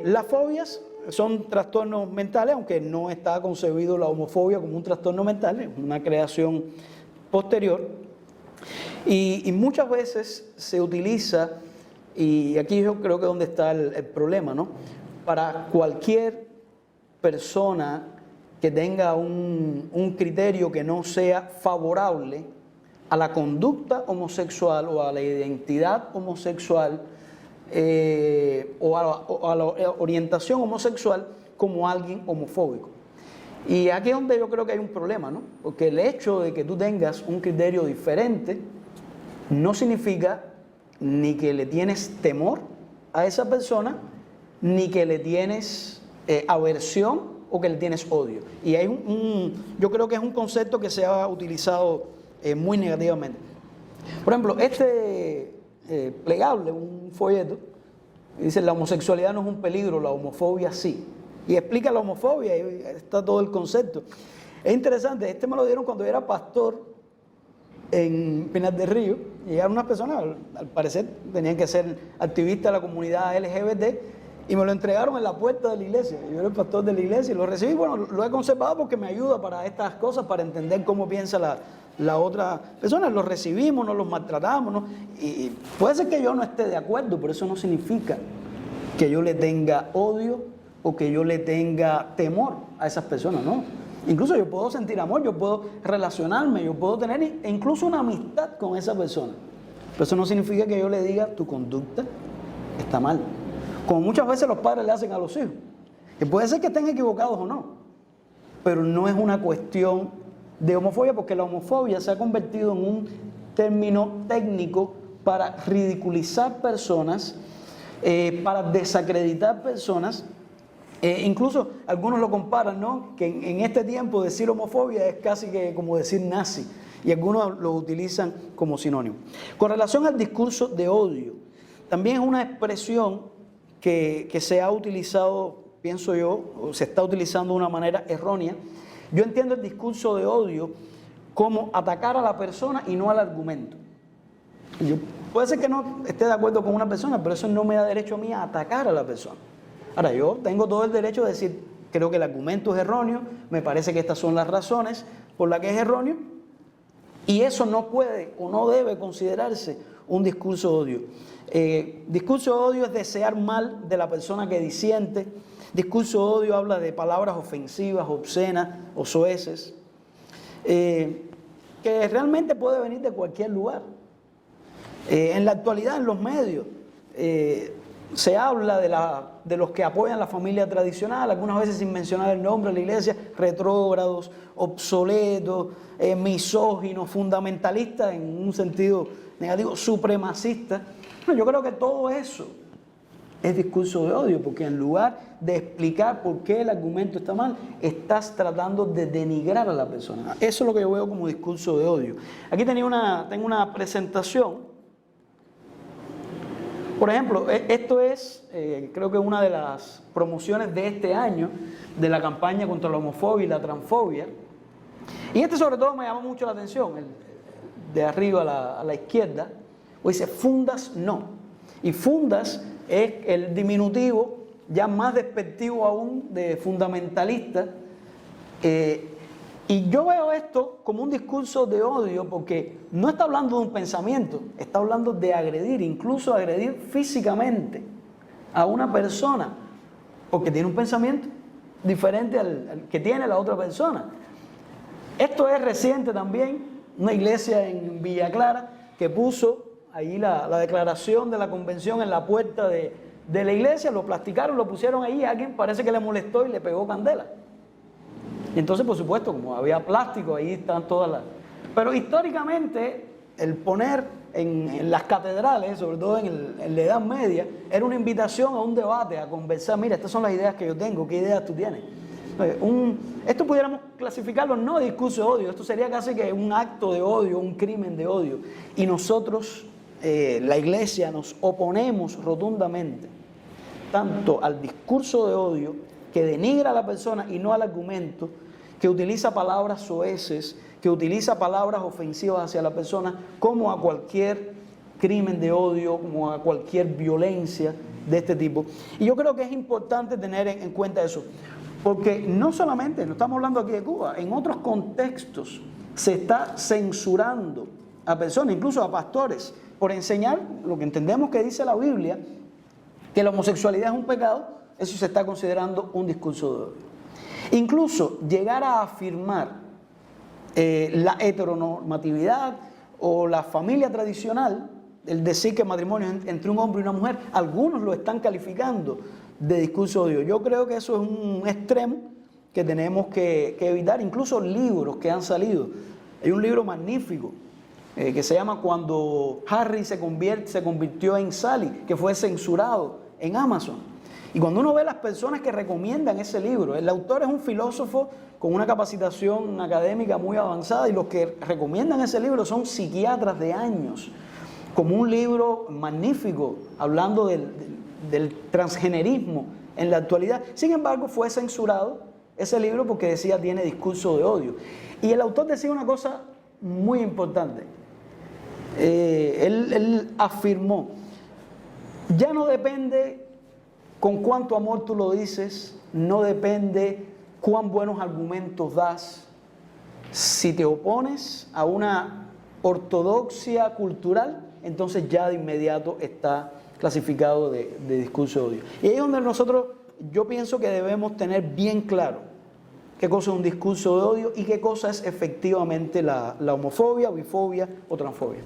Las fobias son trastornos mentales, aunque no está concebido la homofobia como un trastorno mental, es una creación posterior. Y muchas veces se utiliza, y aquí yo creo que es donde está el problema, ¿no? Para cualquier persona que tenga un criterio que no sea favorable a la conducta homosexual o a la identidad homosexual o a la orientación homosexual como alguien homofóbico. Y aquí es donde yo creo que hay un problema, ¿no? Porque el hecho de que tú tengas un criterio diferente no significa ni que le tienes temor a esa persona, ni que le tienes aversión o que le tienes odio. Y hay yo creo que es un concepto que se ha utilizado muy negativamente. Por ejemplo, plegable, un folleto, dice: la homosexualidad no es un peligro, la homofobia sí. Y explica la homofobia, y está todo el concepto. Es interesante, me lo dieron cuando yo era pastor en Pinar del Río. Llegaron unas personas, al parecer tenían que ser activistas de la comunidad LGBT, y me lo entregaron en la puerta de la iglesia. Yo era el pastor de la iglesia y lo recibí. Bueno, lo he conservado porque me ayuda para estas cosas, para entender cómo piensa la otra persona. Los recibimos, no los maltratamos, ¿no? Y puede ser que yo no esté de acuerdo, pero eso no significa que yo le tenga odio o que yo le tenga temor a esas personas, ¿no? Incluso yo puedo sentir amor, yo puedo relacionarme, yo puedo tener incluso una amistad con esa persona. Pero eso no significa que yo le diga: tu conducta está mal. Como muchas veces los padres le hacen a los hijos. Que puede ser que estén equivocados o no, pero no es una cuestión de homofobia, porque la homofobia se ha convertido en un término técnico para ridiculizar personas, para desacreditar personas. Incluso algunos lo comparan, ¿no? Que en este tiempo decir homofobia es casi que como decir nazi, y algunos lo utilizan como sinónimo. Con relación al discurso de odio, también es una expresión que se ha utilizado, pienso yo, o se está utilizando de una manera errónea. Yo entiendo el discurso de odio como atacar a la persona y no al argumento. Puede ser que no esté de acuerdo con una persona, pero eso no me da derecho a mí a atacar a la persona. Ahora, yo tengo todo el derecho de decir: creo que el argumento es erróneo, me parece que estas son las razones por las que es erróneo, y eso no puede o no debe considerarse un discurso de odio. Discurso de odio es desear mal de la persona que disiente. Discurso de odio habla de palabras ofensivas, obscenas o soeces, que realmente puede venir de cualquier lugar. En la actualidad, en los medios, se habla de los que apoyan la familia tradicional, algunas veces sin mencionar el nombre de la iglesia: retrógrados, obsoletos, misóginos, fundamentalistas en un sentido negativo, supremacistas. Yo creo que todo eso es discurso de odio, porque en lugar de explicar por qué el argumento está mal, estás tratando de denigrar a la persona. Eso es lo que yo veo como discurso de odio. Aquí tengo una presentación. Por ejemplo, esto es, creo que una de las promociones de este año de la campaña contra la homofobia y la transfobia. Y este sobre todo me llamó mucho la atención, el de arriba a la izquierda, dice fundas no. Y fundas es el diminutivo ya más despectivo aún de fundamentalista. Y yo veo esto como un discurso de odio porque no está hablando de un pensamiento, está hablando de agredir, incluso agredir físicamente a una persona porque tiene un pensamiento diferente al que tiene la otra persona. Esto es reciente también, una iglesia en Villa Clara que puso ahí la declaración de la convención en la puerta de la iglesia, lo plasticaron, lo pusieron ahí, a alguien parece que le molestó y le pegó candela. Y entonces, por supuesto, como había plástico, ahí están todas las... Pero históricamente, el poner en las catedrales, sobre todo en la Edad Media, era una invitación a un debate, a conversar. Mira, estas son las ideas que yo tengo, ¿qué ideas tú tienes? Esto pudiéramos clasificarlo no de discurso de odio, esto sería casi que un acto de odio, un crimen de odio. Y nosotros, la iglesia, nos oponemos rotundamente tanto al discurso de odio que denigra a la persona y no al argumento, que utiliza palabras soeces, que utiliza palabras ofensivas hacia la persona, como a cualquier crimen de odio, como a cualquier violencia de este tipo. Y yo creo que es importante tener en cuenta eso, porque no solamente, no estamos hablando aquí de Cuba, en otros contextos se está censurando a personas, incluso a pastores, por enseñar lo que entendemos que dice la Biblia, que la homosexualidad es un pecado. Eso se está considerando un discurso de odio. Incluso llegar a afirmar la heteronormatividad o la familia tradicional, el decir que el matrimonio es entre un hombre y una mujer, algunos lo están calificando de discurso de odio. Yo creo que eso es un extremo que tenemos que evitar. Incluso libros que han salido. Hay un libro magnífico que se llama Cuando Harry se convirtió en Sally, que fue censurado en Amazon. Y cuando uno ve las personas que recomiendan ese libro, el autor es un filósofo con una capacitación académica muy avanzada y los que recomiendan ese libro son psiquiatras de años, como un libro magnífico hablando del transgenerismo en la actualidad. Sin embargo, fue censurado ese libro porque decía tiene discurso de odio. Y el autor decía una cosa muy importante. Él afirmó, ya no depende con cuánto amor tú lo dices, no depende cuán buenos argumentos das. Si te opones a una ortodoxia cultural, entonces ya de inmediato está clasificado de discurso de odio. Y ahí es donde nosotros, yo pienso que debemos tener bien claro qué cosa es un discurso de odio y qué cosa es efectivamente la homofobia, bifobia o transfobia.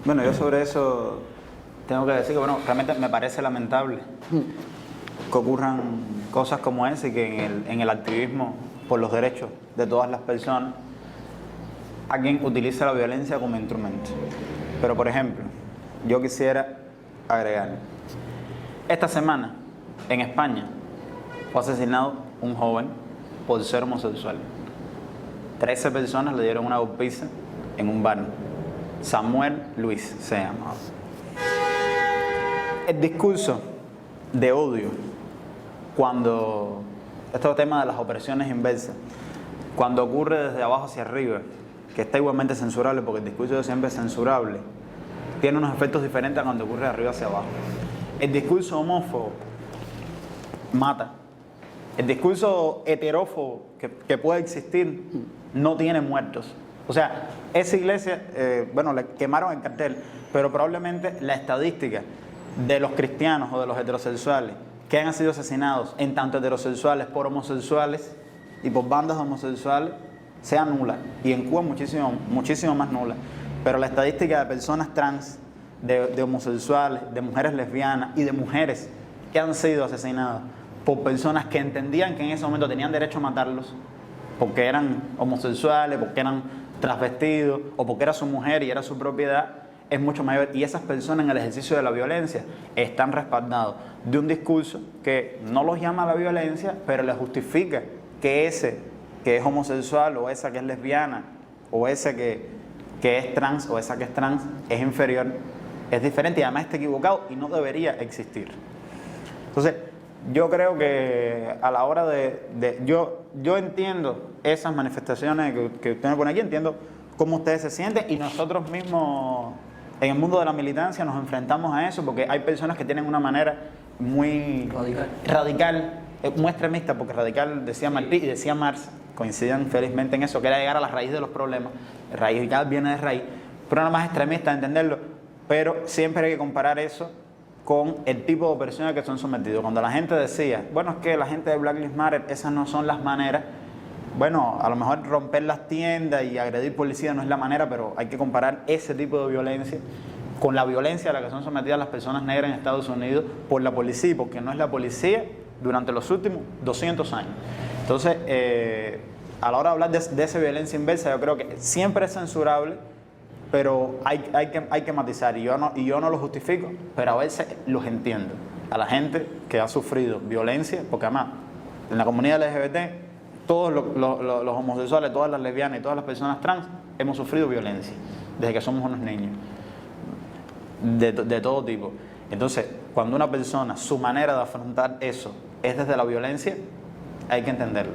Bueno, yo sobre eso tengo que decir que, bueno, realmente me parece lamentable que ocurran cosas como esa y que en el activismo por los derechos de todas las personas alguien utiliza la violencia como instrumento. Pero, por ejemplo, yo quisiera agregar, esta semana en España fue asesinado un joven por ser homosexual. 13 personas le dieron una golpiza en un bar. Samuel Luis se llamaba. El discurso de odio, cuando este tema de las opresiones inversas, cuando ocurre desde abajo hacia arriba, que está igualmente censurable, porque el discurso de siempre es censurable, tiene unos efectos diferentes a cuando ocurre de arriba hacia abajo. El discurso homófobo mata. El discurso heterófobo que puede existir no tiene muertos. O sea, esa iglesia, bueno, le quemaron el cartel, pero probablemente la estadística de los cristianos o de los heterosexuales que han sido asesinados, en tanto heterosexuales por homosexuales y por bandas homosexuales, sea nula. Y en Cuba muchísimo más nula. Pero la estadística de personas trans, de homosexuales, de mujeres lesbianas y de mujeres que han sido asesinadas por personas que entendían que en ese momento tenían derecho a matarlos porque eran homosexuales, porque eran transvestidos o porque era su mujer y era su propiedad, es mucho mayor y esas personas en el ejercicio de la violencia están respaldados de un discurso que no los llama a la violencia, pero les justifica que ese que es homosexual o esa que es lesbiana o ese que es trans o esa que es trans es inferior, es diferente y además está equivocado y no debería existir. Entonces, yo creo que a la hora yo entiendo esas manifestaciones que usted me pone aquí, entiendo cómo ustedes se sienten y nosotros mismos en el mundo de la militancia nos enfrentamos a eso porque hay personas que tienen una manera muy radical, muy extremista, porque radical decía Martí y decía Marx, coinciden felizmente en eso, que era llegar a la raíz de los problemas. Radical viene de raíz, pero nada más extremista, entenderlo, pero siempre hay que comparar eso con el tipo de personas que son sometidos. Cuando la gente decía, bueno, es que la gente de Black Lives Matter, esas no son las maneras. Bueno, a lo mejor romper las tiendas y agredir policías no es la manera, pero hay que comparar ese tipo de violencia con la violencia a la que son sometidas las personas negras en Estados Unidos por la policía, porque no es la policía durante los últimos 200 años. Entonces, a la hora de hablar de esa violencia inversa, yo creo que siempre es censurable, pero hay que matizar, y yo no lo justifico, pero a veces los entiendo. A la gente que ha sufrido violencia, porque además, en la comunidad LGBT, todos los homosexuales, todas las lesbianas y todas las personas trans hemos sufrido violencia desde que somos unos niños, de todo tipo. Entonces, cuando una persona, su manera de afrontar eso es desde la violencia, hay que entenderlo.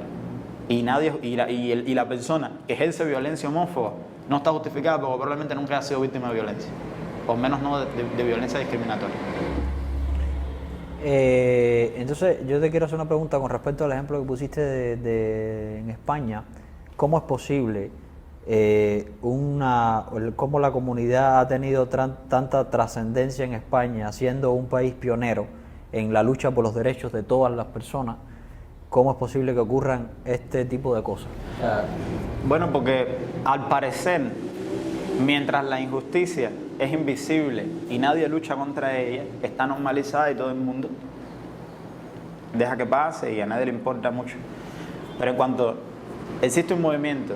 Y la persona que ejerce violencia homófoba no está justificada porque probablemente nunca ha sido víctima de violencia, o menos no de violencia discriminatoria. Entonces, yo te quiero hacer una pregunta con respecto al ejemplo que pusiste en España. ¿Cómo es posible cómo la comunidad ha tenido tanta trascendencia en España, siendo un país pionero en la lucha por los derechos de todas las personas? ¿Cómo es posible que ocurran este tipo de cosas? Bueno, porque al parecer, mientras la injusticia es invisible y nadie lucha contra ella, está normalizada y todo el mundo deja que pase y a nadie le importa mucho. Pero en cuanto existe un movimiento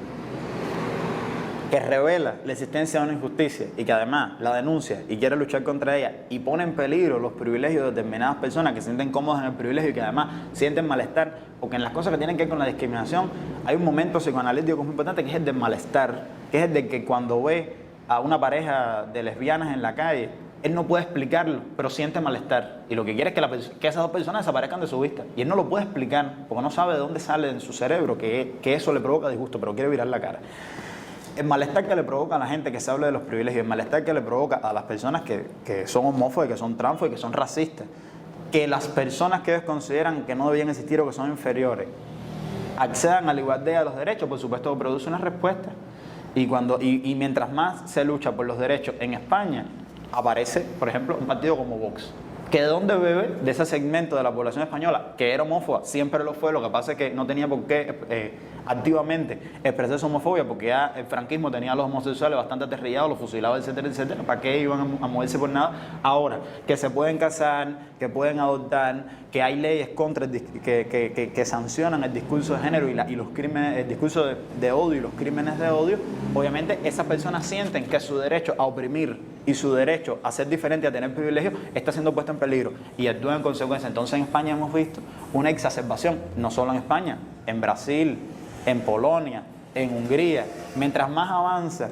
que revela la existencia de una injusticia y que además la denuncia y quiere luchar contra ella y pone en peligro los privilegios de determinadas personas que se sienten cómodas en el privilegio y que además sienten malestar, porque en las cosas que tienen que ver con la discriminación hay un momento psicoanalítico que es muy importante, que es el del malestar, que es el de que cuando ve a una pareja de lesbianas en la calle, él no puede explicarlo, pero siente malestar. Y lo que quiere es que esas dos personas desaparezcan de su vista. Y él no lo puede explicar, porque no sabe de dónde sale en su cerebro que eso le provoca disgusto, pero quiere virar la cara. El malestar que le provoca a la gente que se habla de los privilegios, el malestar que le provoca a las personas que son homófobas, que son transfobas, que son racistas, que las personas que ellos consideran que no debían existir o que son inferiores accedan a la igualdad y a los derechos, por supuesto produce una respuesta. Y mientras más se lucha por los derechos en España, aparece, por ejemplo, un partido como Vox, que de dónde bebe de ese segmento de la población española que era homófoba, siempre lo fue, lo que pasa es que no tenía por qué activamente expresar su homofobia, porque ya el franquismo tenía a los homosexuales bastante aterrillados, los fusilaba, etcétera, etcétera. ¿Para qué iban a moverse por nada? Ahora, que se pueden casar, que pueden adoptar, que hay leyes contra que sancionan el discurso de género y los crímenes, el discurso de odio y los crímenes de odio, obviamente esas personas sienten que su derecho a oprimir y su derecho a ser diferente, a tener privilegios, está siendo puesto en peligro y actúan en consecuencia. Entonces en España hemos visto una exacerbación, no solo en España, en Brasil, en Polonia, en Hungría. Mientras más avanza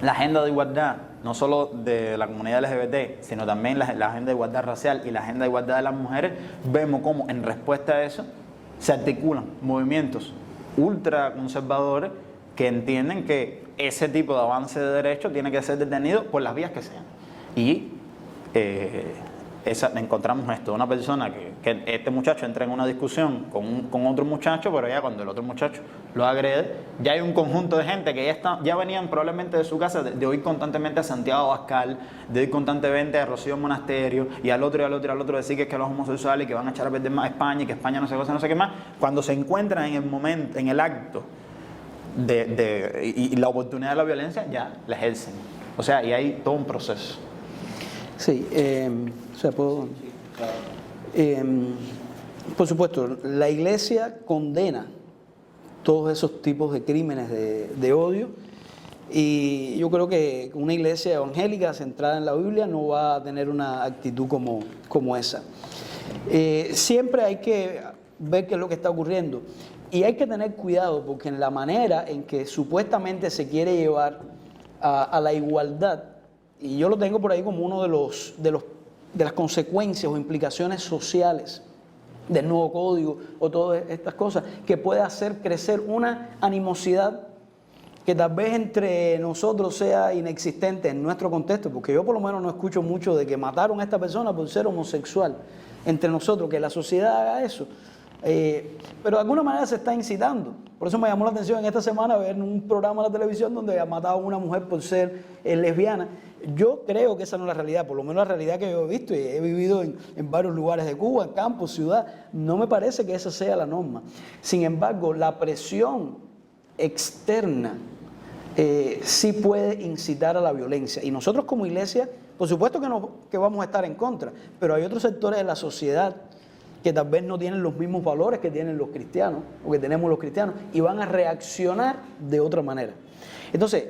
la agenda de igualdad, no solo de la comunidad LGBT, sino también la agenda de igualdad racial y la agenda de igualdad de las mujeres, vemos cómo en respuesta a eso se articulan movimientos ultraconservadores que entienden que ese tipo de avance de derechos tiene que ser detenido por las vías que sean. Y encontramos esto, una persona que este muchacho entra en una discusión con otro muchacho, pero ya cuando el otro muchacho lo agrede, ya hay un conjunto de gente que ya venían probablemente de su casa de oír constantemente a Santiago Abascal, de oír constantemente a Rocío Monasterio y al otro decir que es que los homosexuales que van a echar a perder más a España y que España no sé cosa, no sé qué más. Cuando se encuentran en el momento, en el acto y la oportunidad de la violencia, ya la ejercen. O sea, y hay todo un proceso. Sí, puedo... por supuesto, la Iglesia condena todos esos tipos de crímenes de odio Y yo creo que una iglesia evangélica centrada en la Biblia no va a tener una actitud como esa. Siempre hay que ver qué es lo que está ocurriendo. Y hay que tener cuidado porque en la manera en que supuestamente se quiere llevar a la igualdad, y yo lo tengo por ahí como uno de las consecuencias o implicaciones sociales del nuevo código o todas estas cosas, que puede hacer crecer una animosidad que tal vez entre nosotros sea inexistente en nuestro contexto, porque yo por lo menos no escucho mucho de que mataron a esta persona por ser homosexual entre nosotros, que la sociedad haga eso. Pero de alguna manera se está incitando. Por eso me llamó la atención en esta semana ver un programa de la televisión donde mataban a una mujer por ser lesbiana. Yo creo que esa no es la realidad, por lo menos la realidad que yo he visto y he vivido en varios lugares de Cuba, en campos, ciudad. No me parece que esa sea la norma. Sin embargo, la presión externa sí puede incitar a la violencia. Y nosotros como iglesia, por supuesto que vamos a estar en contra, pero hay otros sectores de la sociedad que tal vez no tienen los mismos valores que tienen los cristianos o que tenemos los cristianos y van a reaccionar de otra manera. Entonces,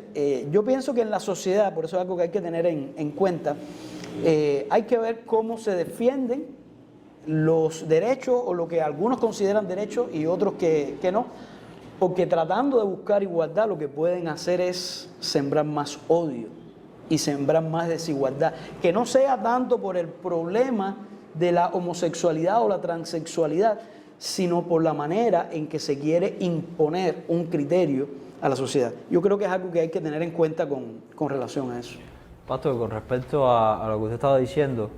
yo pienso que en la sociedad, por eso es algo que hay que tener en cuenta, hay que ver cómo se defienden los derechos o lo que algunos consideran derechos y otros que no, porque tratando de buscar igualdad lo que pueden hacer es sembrar más odio y sembrar más desigualdad, que no sea tanto por el problema de la homosexualidad o la transexualidad, sino por la manera en que se quiere imponer un criterio a la sociedad. Yo creo que es algo que hay que tener en cuenta con relación a eso. Pastor, con respecto a lo que usted estaba diciendo,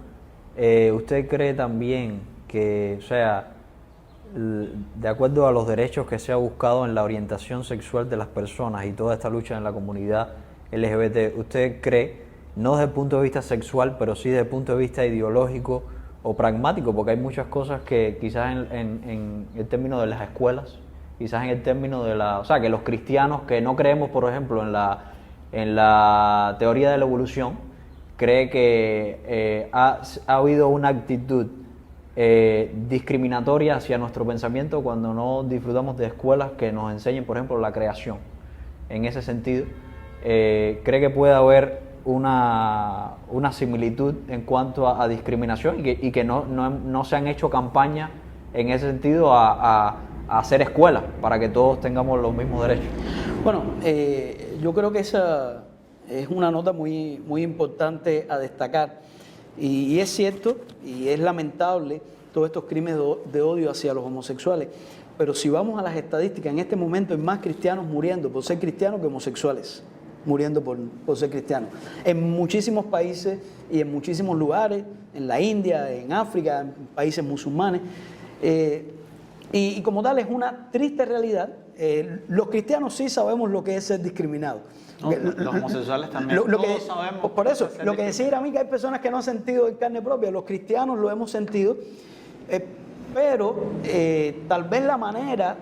¿usted cree también que, o sea, de acuerdo a los derechos que se ha buscado en la orientación sexual de las personas y toda esta lucha en la comunidad LGBT, usted cree, no desde el punto de vista sexual, pero sí desde el punto de vista ideológico o pragmático, porque hay muchas cosas que quizás en el término de las escuelas, quizás en el término de o sea, que los cristianos que no creemos, por ejemplo, en la teoría de la evolución, cree que ha habido una actitud discriminatoria hacia nuestro pensamiento cuando no disfrutamos de escuelas que nos enseñen, por ejemplo, la creación. En ese sentido, cree que puede haber una similitud en cuanto a discriminación y que no se han hecho campañas en ese sentido a hacer escuelas para que todos tengamos los mismos derechos. Bueno, yo creo que esa es una nota muy, muy importante a destacar. Y es cierto, y es lamentable, todos estos crímenes de odio hacia los homosexuales. Pero si vamos a las estadísticas, en este momento hay más cristianos muriendo por ser cristianos que homosexuales muriendo por ser cristianos. En muchísimos países y en muchísimos lugares, en la India, en África, en países musulmanes. Y como tal es una triste realidad. Los cristianos sí sabemos lo que es ser discriminados. No, los homosexuales también, todos sabemos. Por eso, lo que decía a mí que hay personas que no han sentido en carne propia, los cristianos lo hemos sentido, pero tal vez la manera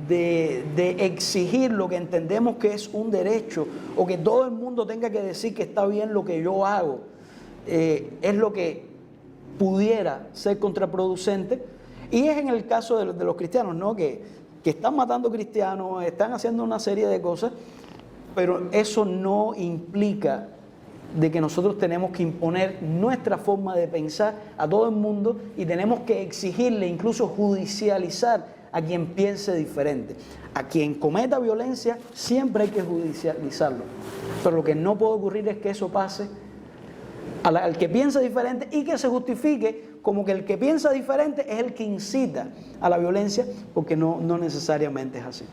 de exigir lo que entendemos que es un derecho o que todo el mundo tenga que decir que está bien lo que yo hago, es lo que pudiera ser contraproducente. Y es en el caso de los cristianos, ¿no? Que están matando cristianos, están haciendo una serie de cosas, pero eso no implica de que nosotros tenemos que imponer nuestra forma de pensar a todo el mundo y tenemos que exigirle, incluso judicializar a quien piense diferente. A quien cometa violencia siempre hay que judicializarlo, pero lo que no puede ocurrir es que eso pase al que piensa diferente y que se justifique como que el que piensa diferente es el que incita a la violencia, porque no necesariamente es así.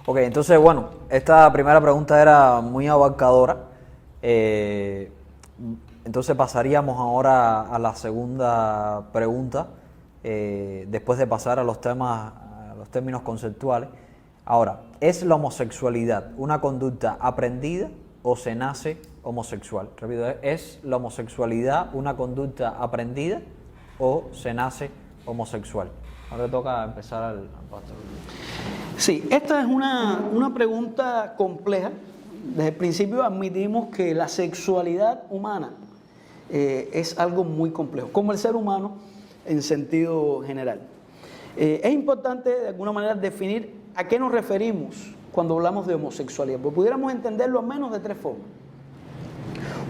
Ok, entonces, bueno, esta primera pregunta era muy abarcadora. Entonces pasaríamos ahora a la segunda pregunta, después de pasar a los términos conceptuales. Ahora, ¿es la homosexualidad una conducta aprendida o se nace homosexual? Repito, ¿es la homosexualidad una conducta aprendida o se nace homosexual? Ahora le toca empezar al pastor. Sí, esta es una pregunta compleja. Desde el principio admitimos que la sexualidad humana es algo muy complejo, como el ser humano en sentido general. Es importante de alguna manera definir a qué nos referimos cuando hablamos de homosexualidad, porque pudiéramos entenderlo al menos de tres formas.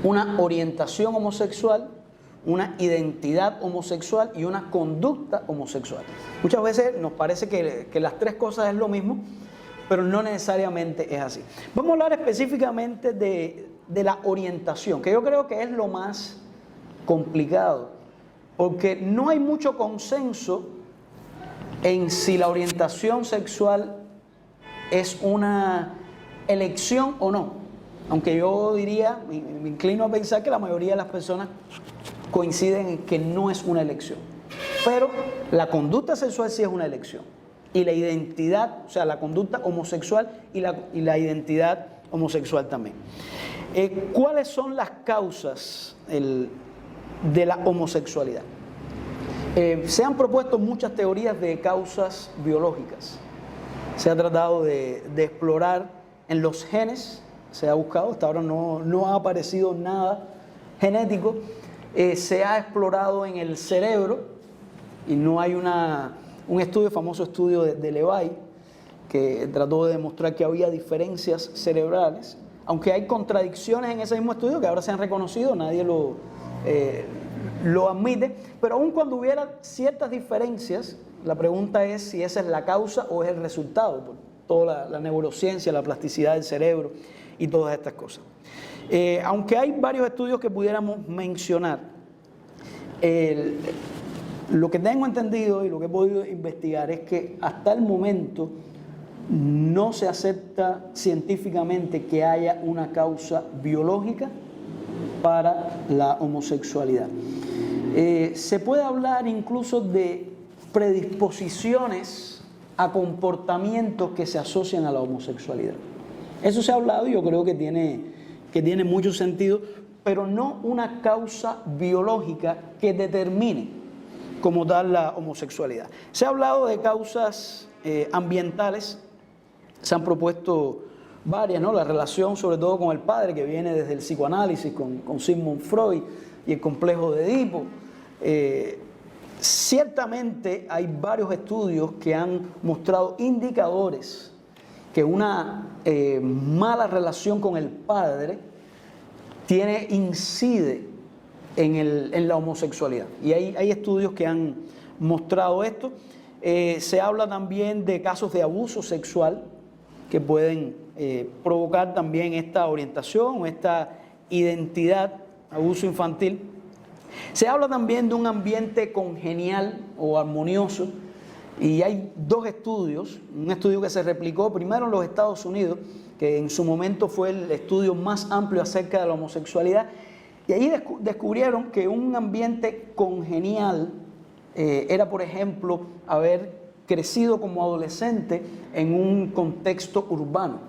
Una orientación homosexual, una identidad homosexual y una conducta homosexual. Muchas veces nos parece que las tres cosas es lo mismo, pero no necesariamente es así. Vamos a hablar específicamente de la orientación, que yo creo que es lo más complicado, porque no hay mucho consenso en si la orientación sexual es una elección o no. Aunque yo diría, me inclino a pensar que la mayoría de las personas coinciden en que no es una elección. Pero la conducta sexual sí es una elección. Y la identidad, o sea, la conducta homosexual y la identidad homosexual también. ¿Cuáles son las causas de la homosexualidad? Se han propuesto muchas teorías de causas biológicas. Se ha tratado de explorar en los genes, se ha buscado, hasta ahora no ha aparecido nada genético. Se ha explorado en el cerebro y no hay un estudio, famoso estudio de Levy, que trató de demostrar que había diferencias cerebrales, aunque hay contradicciones en ese mismo estudio que ahora se han reconocido, nadie lo admite, pero aun cuando hubiera ciertas diferencias, la pregunta es si esa es la causa o es el resultado, por toda la neurociencia, la plasticidad del cerebro y todas estas cosas. Aunque hay varios estudios que pudiéramos mencionar, lo que tengo entendido y lo que he podido investigar es que hasta el momento no se acepta científicamente que haya una causa biológica para la homosexualidad. Se puede hablar incluso de predisposiciones a comportamientos que se asocian a la homosexualidad. Eso se ha hablado y yo creo que tiene mucho sentido, pero no una causa biológica que determine como tal la homosexualidad. Se ha hablado de causas ambientales, se han propuesto varias, ¿no? La relación sobre todo con el padre, que viene desde el psicoanálisis con Sigmund Freud y el complejo de Edipo. Ciertamente hay varios estudios que han mostrado indicadores que una mala relación con el padre incide en la homosexualidad. Y hay estudios que han mostrado esto. Se habla también de casos de abuso sexual que pueden provocar también esta orientación o esta identidad, abuso infantil. Se habla también de un ambiente congenial o armonioso, y hay dos estudios, un estudio que se replicó primero en los Estados Unidos, que en su momento fue el estudio más amplio acerca de la homosexualidad, y ahí descubrieron que un ambiente congenial era, por ejemplo, haber crecido como adolescente en un contexto urbano.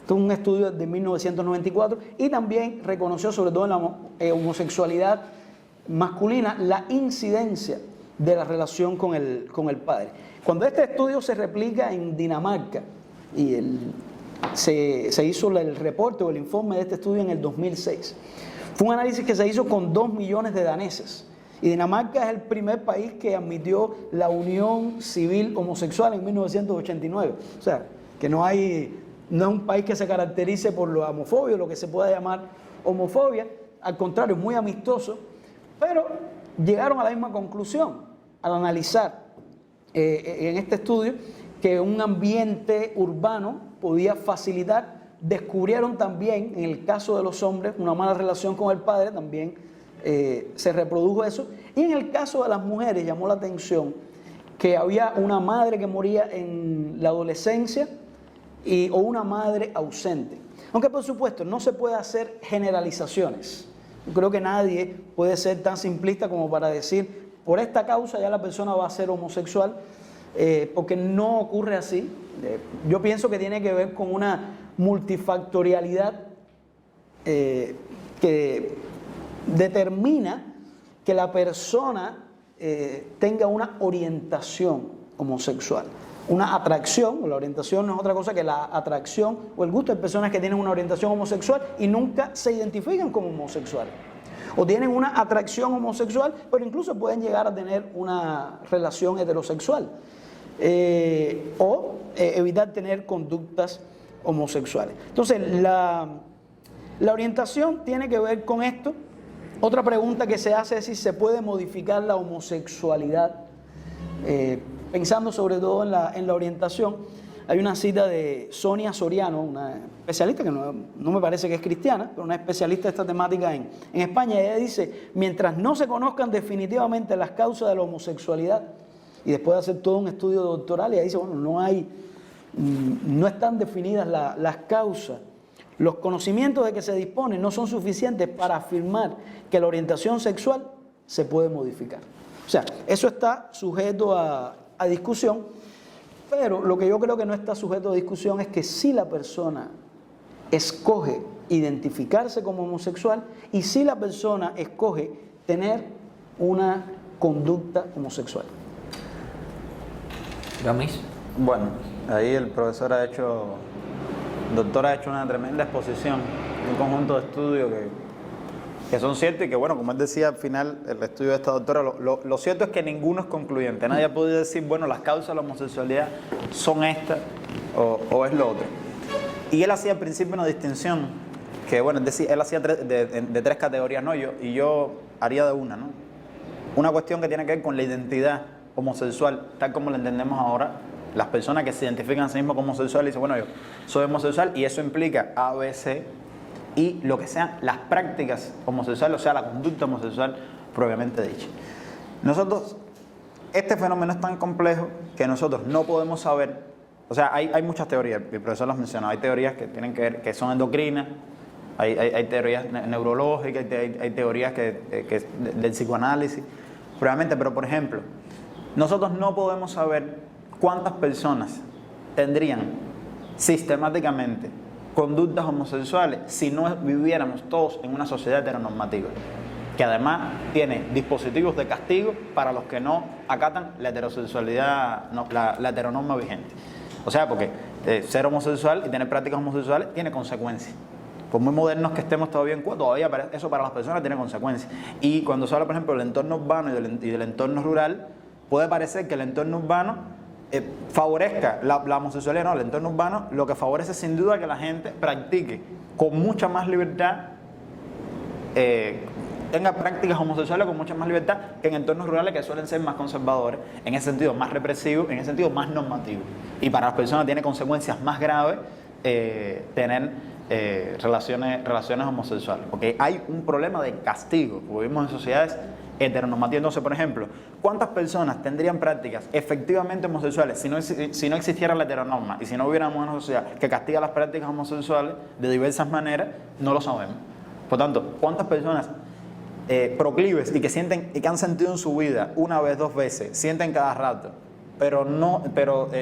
Esto es un estudio de 1994 y también reconoció, sobre todo en la homosexualidad masculina, la incidencia de la relación con el padre. Cuando este estudio se replica en Dinamarca y se hizo el reporte o el informe de este estudio en el 2006, fue un análisis que se hizo con 2 millones de daneses. Y Dinamarca es el primer país que admitió la unión civil homosexual en 1989. O sea, que no es un país que se caracterice por la homofobia, lo que se pueda llamar homofobia. Al contrario, muy amistoso. Pero llegaron a la misma conclusión al analizar en este estudio que un ambiente urbano podía facilitar. Descubrieron también, en el caso de los hombres, una mala relación con el padre, también se reprodujo eso. Y en el caso de las mujeres llamó la atención que había una madre que moría en la adolescencia o una madre ausente. Aunque por supuesto no se puede hacer generalizaciones. Yo creo que nadie puede ser tan simplista como para decir, por esta causa ya la persona va a ser homosexual, porque no ocurre así. Yo pienso que tiene que ver con una multifactorialidad que determina que la persona tenga una orientación homosexual, una atracción. La orientación no es otra cosa que la atracción o el gusto de personas que tienen una orientación homosexual y nunca se identifican como homosexuales, o tienen una atracción homosexual, pero incluso pueden llegar a tener una relación heterosexual. o evitar tener conductas homosexuales. Entonces, la orientación tiene que ver con esto. Otra pregunta que se hace es si se puede modificar la homosexualidad, pensando sobre todo en la orientación. Hay una cita de Sonia Soriano, una especialista que no me parece que es cristiana, pero una especialista de esta temática en España. Ella dice, mientras no se conozcan definitivamente las causas de la homosexualidad, y después de hacer todo un estudio doctoral, ella dice, bueno, no están definidas las causas. Los conocimientos de que se disponen no son suficientes para afirmar que la orientación sexual se puede modificar. O sea, eso está sujeto a discusión, pero lo que yo creo que no está sujeto a discusión es que si la persona escoge identificarse como homosexual y si la persona escoge tener una conducta homosexual. Iramis. Bueno, ahí el doctor ha hecho una tremenda exposición, un conjunto de estudios que son ciertos y que, bueno, como él decía al final, el estudio de esta doctora, lo cierto es que ninguno es concluyente. Nadie ha podido decir, bueno, las causas de la homosexualidad son estas o es lo otro. Y él hacía al principio una distinción, que bueno, es decir, él hacía de tres categorías, ¿no? Yo haría de una, ¿no? Una cuestión que tiene que ver con la identidad homosexual, tal como la entendemos ahora. Las personas que se identifican a sí mismos como homosexuales dicen, bueno, yo soy homosexual y eso implica A, B, C y lo que sean las prácticas homosexuales, o sea, la conducta homosexual propiamente dicha. Nosotros, este fenómeno es tan complejo que nosotros no podemos saber, o sea, hay muchas teorías, el profesor las mencionó, hay teorías que tienen que ver, que son endocrinas, hay teorías neurológicas, hay teorías del psicoanálisis, probablemente, pero por ejemplo, nosotros no podemos saber cuántas personas tendrían sistemáticamente conductas homosexuales si no viviéramos todos en una sociedad heteronormativa, que además tiene dispositivos de castigo para los que no acatan la heterosexualidad, la heteronorma vigente. O sea, porque ser homosexual y tener prácticas homosexuales tiene consecuencias. Por muy modernos que estemos todavía todavía eso para las personas tiene consecuencias. Y cuando se habla, por ejemplo, del entorno urbano y del entorno rural, puede parecer que el entorno urbano favorezca la homosexualidad. No, el entorno urbano lo que favorece sin duda que la gente practique con mucha más libertad, tenga prácticas homosexuales con mucha más libertad que en entornos rurales que suelen ser más conservadores, en ese sentido más represivos, en ese sentido más normativos. Y para las personas tiene consecuencias más graves tener relaciones homosexuales, porque hay un problema de castigo, porque vivimos en sociedades heteronormativas. Entonces, por ejemplo, ¿cuántas personas tendrían prácticas efectivamente homosexuales si no existiera la heteronorma y si no hubiéramos una sociedad que castiga las prácticas homosexuales de diversas maneras? No lo sabemos. Por tanto, ¿cuántas personas proclives y que han sentido en su vida una vez, dos veces, sienten cada rato,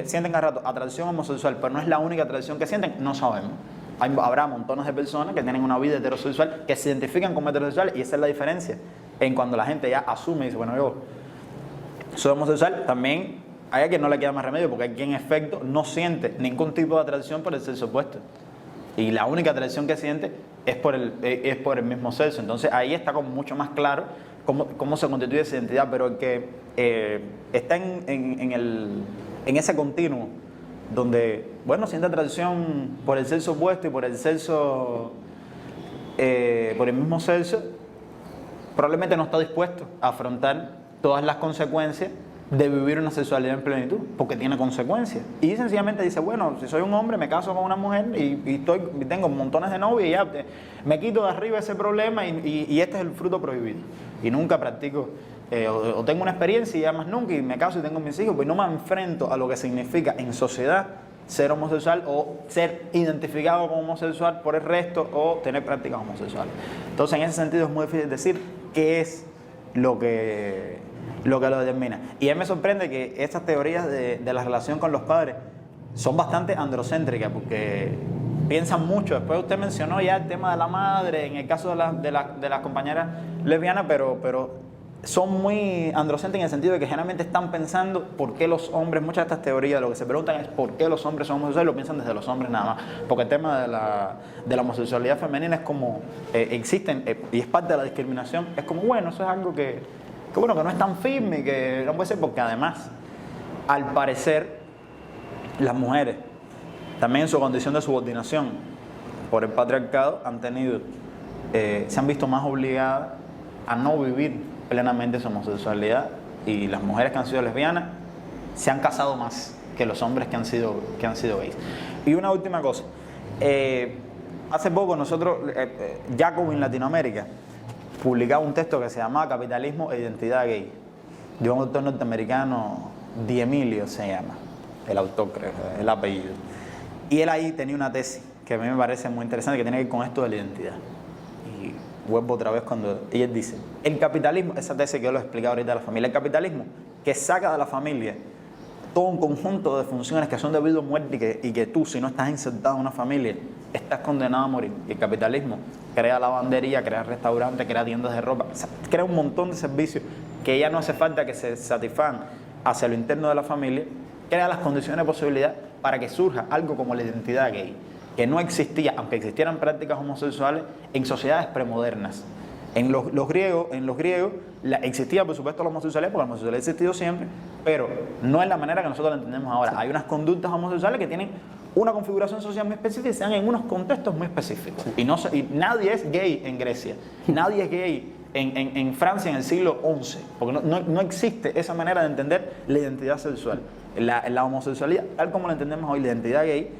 sienten cada rato atracción homosexual, pero no es la única atracción que sienten? No sabemos. Habrá montones de personas que tienen una vida heterosexual, que se identifican como heterosexuales, y esa es la diferencia. En cuando la gente ya asume y dice, bueno, yo soy homosexual, también hay a quien no le queda más remedio, porque hay quien en efecto no siente ningún tipo de atracción por el sexo opuesto. Y la única atracción que siente es por el mismo sexo. Entonces ahí está como mucho más claro cómo se constituye esa identidad, pero el que está en ese continuo donde, bueno, siente atracción por el sexo opuesto y por el mismo sexo, probablemente no está dispuesto a afrontar todas las consecuencias de vivir una sexualidad en plenitud, porque tiene consecuencias. Y sencillamente dice, bueno, si soy un hombre, me caso con una mujer y tengo montones de novias y ya me quito de arriba ese problema y este es el fruto prohibido. Y nunca practico, o tengo una experiencia y ya más nunca, y me caso y tengo mis hijos, pues no me enfrento a lo que significa en sociedad ser homosexual o ser identificado como homosexual por el resto o tener prácticas homosexuales. Entonces, en ese sentido es muy difícil decir qué es lo que lo determina. Y a mí me sorprende que estas teorías de la relación con los padres son bastante androcéntricas, porque piensan mucho. Después usted mencionó ya el tema de la madre, en el caso de las compañeras lesbianas, pero son muy androcéntricas en el sentido de que generalmente están pensando por qué los hombres, muchas de estas teorías lo que se preguntan es por qué los hombres son homosexuales, lo piensan desde los hombres nada más, porque el tema de la homosexualidad femenina es como, existen, y es parte de la discriminación, es como, bueno, eso es algo que no es tan firme y que no puede ser, porque además al parecer, las mujeres, también en su condición de subordinación por el patriarcado, se han visto más obligadas a no vivir plenamente su homosexualidad, y las mujeres que han sido lesbianas se han casado más que los hombres que han sido gays. Y una última cosa, hace poco nosotros, Jacob en Latinoamérica, publicaba un texto que se llamaba Capitalismo e Identidad Gay, de un autor norteamericano, Di Emilio se llama, el autor creo, el apellido. Y él ahí tenía una tesis que a mí me parece muy interesante, que tiene que ver con esto de la identidad. Y vuelvo otra vez cuando ella dice, el capitalismo, esa tesis que yo lo he explicado ahorita a la familia, el capitalismo que saca de la familia todo un conjunto de funciones que son debido a muerte y que tú, si no estás insertado en una familia, estás condenado a morir. Y el capitalismo crea lavandería, crea restaurantes, crea tiendas de ropa, o sea, crea un montón de servicios que ya no hace falta que se satisfagan hacia lo interno de la familia, crea las condiciones de posibilidad para que surja algo como la identidad gay, que no existía, aunque existieran prácticas homosexuales, en sociedades premodernas. En los griegos existía por supuesto la homosexualidad, porque la homosexualidad ha existido siempre, pero no es la manera que nosotros la entendemos ahora. Hay unas conductas homosexuales que tienen una configuración social muy específica y se dan en unos contextos muy específicos. Y nadie es gay en Grecia, nadie es gay en Francia en el siglo XI, porque no existe esa manera de entender la identidad sexual. La homosexualidad, tal como la entendemos hoy, la identidad gay,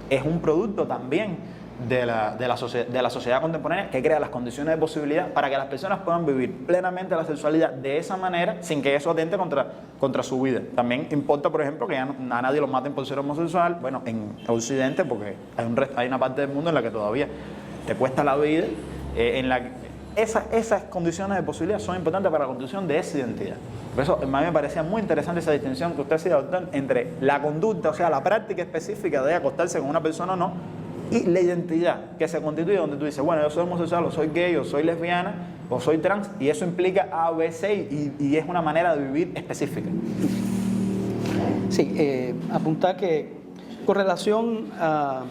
es un producto también de la sociedad contemporánea, que crea las condiciones de posibilidad para que las personas puedan vivir plenamente la sexualidad de esa manera sin que eso atente contra su vida. También importa, por ejemplo, que ya a nadie lo maten por ser homosexual, bueno, en Occidente, porque hay una parte del mundo en la que todavía te cuesta la vida, en la que esas condiciones de posibilidad son importantes para la construcción de esa identidad. Por eso a mí me parecía muy interesante esa distinción que usted hacía, doctor, entre la conducta, o sea, la práctica específica de acostarse con una persona o no, y la identidad que se constituye donde tú dices, bueno, yo soy homosexual, o soy gay, o soy lesbiana, o soy trans, y eso implica A, B, C, y es una manera de vivir específica. Sí, apuntar que con relación a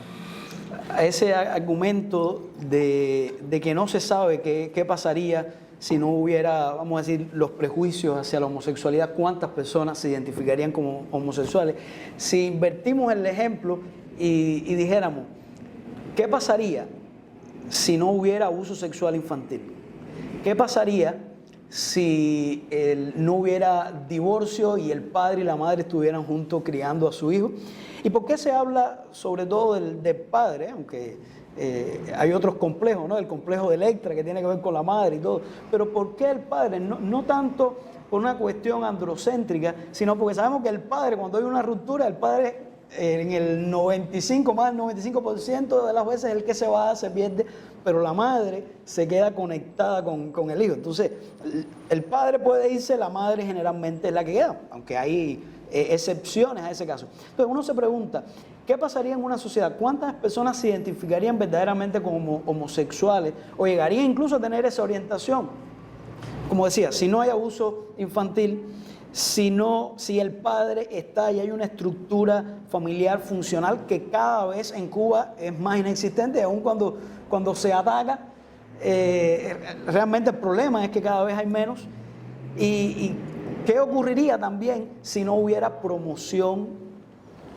ese argumento de que no se sabe qué pasaría si no hubiera, vamos a decir, los prejuicios hacia la homosexualidad, cuántas personas se identificarían como homosexuales. Si invertimos el ejemplo y dijéramos, ¿qué pasaría si no hubiera abuso sexual infantil? ¿Qué pasaría si no hubiera divorcio y el padre y la madre estuvieran juntos criando a su hijo? ¿Y por qué se habla sobre todo del padre? Aunque hay otros complejos, ¿no? El complejo de Electra, que tiene que ver con la madre y todo. Pero ¿por qué el padre? No tanto por una cuestión androcéntrica, sino porque sabemos que el padre, cuando hay una ruptura, el padre en el 95, más del 95% de las veces es el que se va, se pierde, pero la madre se queda conectada con el hijo. Entonces, el padre puede irse, la madre generalmente es la que queda, aunque hay excepciones a ese caso. Entonces uno se pregunta, ¿qué pasaría en una sociedad? ¿Cuántas personas se identificarían verdaderamente como homosexuales o llegarían incluso a tener esa orientación? Como decía, si no hay abuso infantil, si el padre está y hay una estructura familiar funcional que cada vez en Cuba es más inexistente, aun cuando se ataca, realmente el problema es que cada vez hay menos. ¿Y qué ocurriría también si no hubiera promoción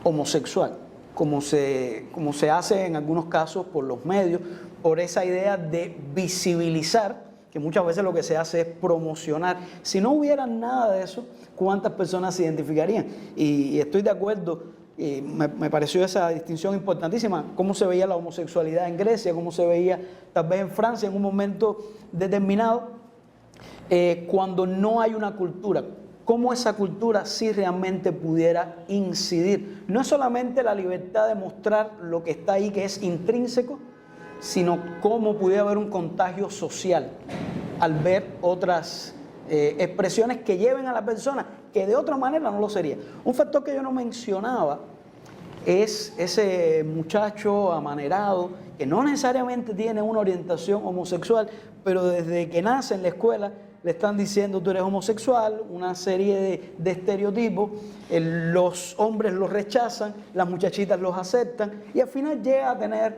homosexual? Como se hace en algunos casos por los medios, por esa idea de visibilizar, que muchas veces lo que se hace es promocionar. Si no hubiera nada de eso, ¿cuántas personas se identificarían? Y estoy de acuerdo, me pareció esa distinción importantísima, cómo se veía la homosexualidad en Grecia, cómo se veía tal vez en Francia en un momento determinado, cuando no hay una cultura, cómo esa cultura sí realmente pudiera incidir. No es solamente la libertad de mostrar lo que está ahí, que es intrínseco, sino cómo pudiera haber un contagio social al ver otras expresiones que lleven a la persona, que de otra manera no lo sería. Un factor que yo no mencionaba es ese muchacho amanerado que no necesariamente tiene una orientación homosexual, pero desde que nace en la escuela le están diciendo tú eres homosexual, una serie de estereotipos, los hombres los rechazan, las muchachitas los aceptan y al final llega a tener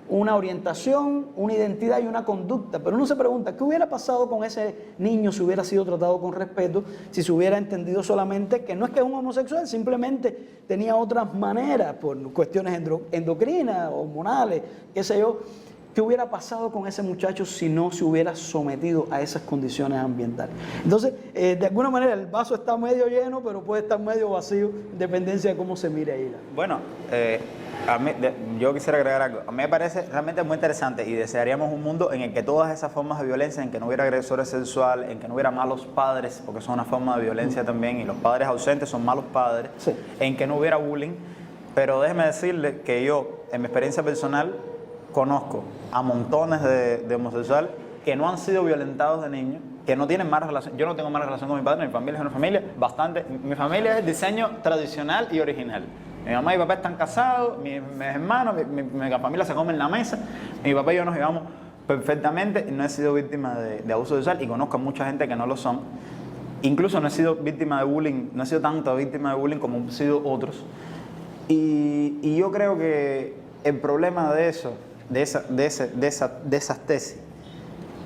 una orientación, una identidad y una conducta. Pero uno se pregunta, ¿qué hubiera pasado con ese niño si hubiera sido tratado con respeto, si se hubiera entendido solamente que no es que es un homosexual, simplemente tenía otras maneras por cuestiones endocrinas, hormonales, qué sé yo? ¿Qué hubiera pasado con ese muchacho si no se hubiera sometido a esas condiciones ambientales? Entonces, de alguna manera el vaso está medio lleno, pero puede estar medio vacío, en dependencia de cómo se mire ahí. Bueno, yo quisiera agregar algo. A mí me parece realmente muy interesante y desearíamos un mundo en el que todas esas formas de violencia, en que no hubiera agresores sexuales, en que no hubiera malos padres, porque son una forma de violencia también, y los padres ausentes son malos padres, sí, en que no hubiera bullying. Pero déjeme decirle que yo, en mi experiencia personal, conozco a montones de homosexuales que no han sido violentados de niños, que no tienen mala relación. Yo no tengo mala relación con mi padre, mi familia es una familia bastante... Mi familia es el diseño tradicional y original. Mi mamá y mi papá están casados, mis hermanos, mi familia se come en la mesa, mi papá y yo nos llevamos perfectamente y no he sido víctima de abuso sexual y conozco a mucha gente que no lo son. Incluso no he sido víctima de bullying, no he sido tanto víctima de bullying como han sido otros. Y yo creo que el problema de eso, de esas tesis,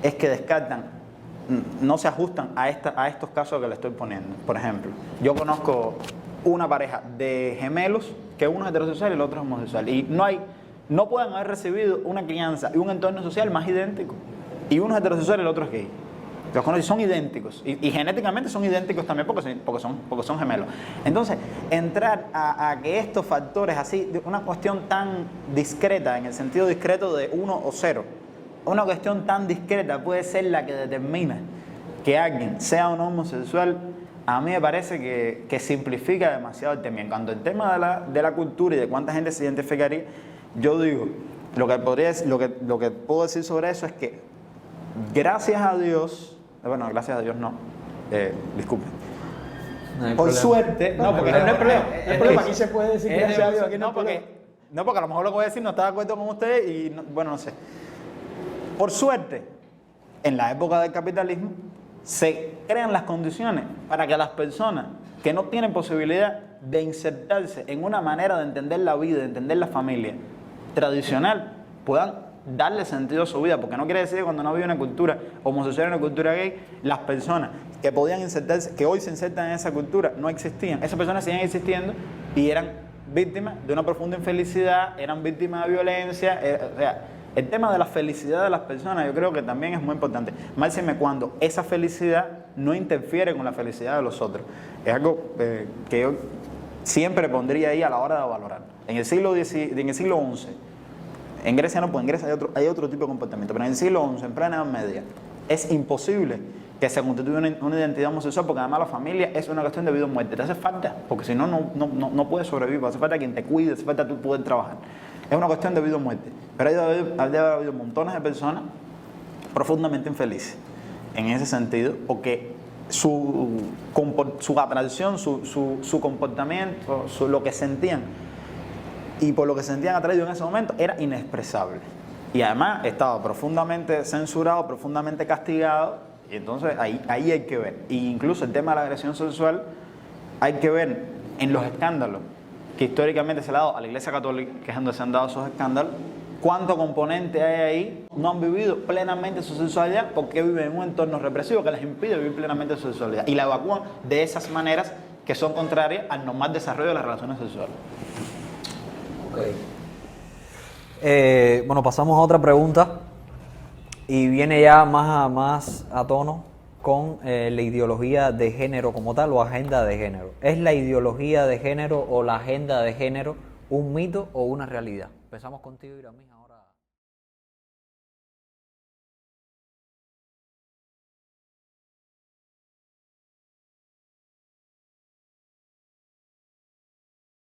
es que descartan, no se ajustan a estos casos que le estoy poniendo. Por ejemplo, yo conozco una pareja de gemelos que uno es heterosexual y el otro es homosexual, y no pueden haber recibido una crianza y un entorno social más idéntico, y uno es heterosexual y el otro es gay. Los conozco y son idénticos, y genéticamente son idénticos también porque son gemelos. Entonces, entrar a que estos factores así, de una cuestión tan discreta, en el sentido discreto de 1 o 0, una cuestión tan discreta puede ser la que determina que alguien sea o no homosexual, a mí me parece que simplifica demasiado el tema. En cuanto al tema de la cultura y de cuánta gente se identificaría, yo digo, lo que puedo decir sobre eso es que gracias a Dios, bueno, gracias a Dios no, disculpen. No Por suerte, no, porque no hay problema. El problema aquí se puede decir gracias a Dios, aquí no hay problema. Porque a lo mejor lo que voy a decir no está de acuerdo con usted y, bueno, no sé. Por suerte, en la época del capitalismo, se crean las condiciones para que las personas que no tienen posibilidad de insertarse en una manera de entender la vida, de entender la familia tradicional, puedan darle sentido a su vida, porque no quiere decir que cuando no había una cultura homosexual y una cultura gay, las personas que podían insertarse, que hoy se insertan en esa cultura, no existían. Esas personas siguen existiendo y eran víctimas de una profunda infelicidad, eran víctimas de violencia, o sea, el tema de la felicidad de las personas yo creo que también es muy importante, máxime cuando esa felicidad no interfiere con la felicidad de los otros. Es algo que yo siempre pondría ahí a la hora de valorar. En el siglo XI, en Grecia no, pues en Grecia hay otro tipo de comportamiento, pero en el siglo XI, en plena Edad Media, es imposible que se constituya una identidad homosexual, porque además la familia es una cuestión de vida o muerte. Te hace falta, porque si no, no puedes sobrevivir, hace falta quien te cuide, hace falta tú poder trabajar. Es una cuestión de vida o muerte. Pero debe haber habido montones de personas profundamente infelices en ese sentido, porque su atracción, su comportamiento, lo que sentían y por lo que sentían atraídos en ese momento era inexpresable. Y además estaba profundamente censurado, profundamente castigado, y entonces ahí hay que ver. E incluso el tema de la agresión sexual hay que ver en los escándalos que históricamente se le ha dado a la Iglesia Católica, que es donde se han dado esos escándalos, cuánto componente hay ahí, no han vivido plenamente su sexualidad porque viven en un entorno represivo que les impide vivir plenamente su sexualidad y la evacúan de esas maneras que son contrarias al normal desarrollo de las relaciones sexuales. Okay. Bueno, pasamos a otra pregunta y viene ya más a tono con la ideología de género como tal o agenda de género. ¿Es la ideología de género o la agenda de género un mito o una realidad? Empezamos contigo, Iramis.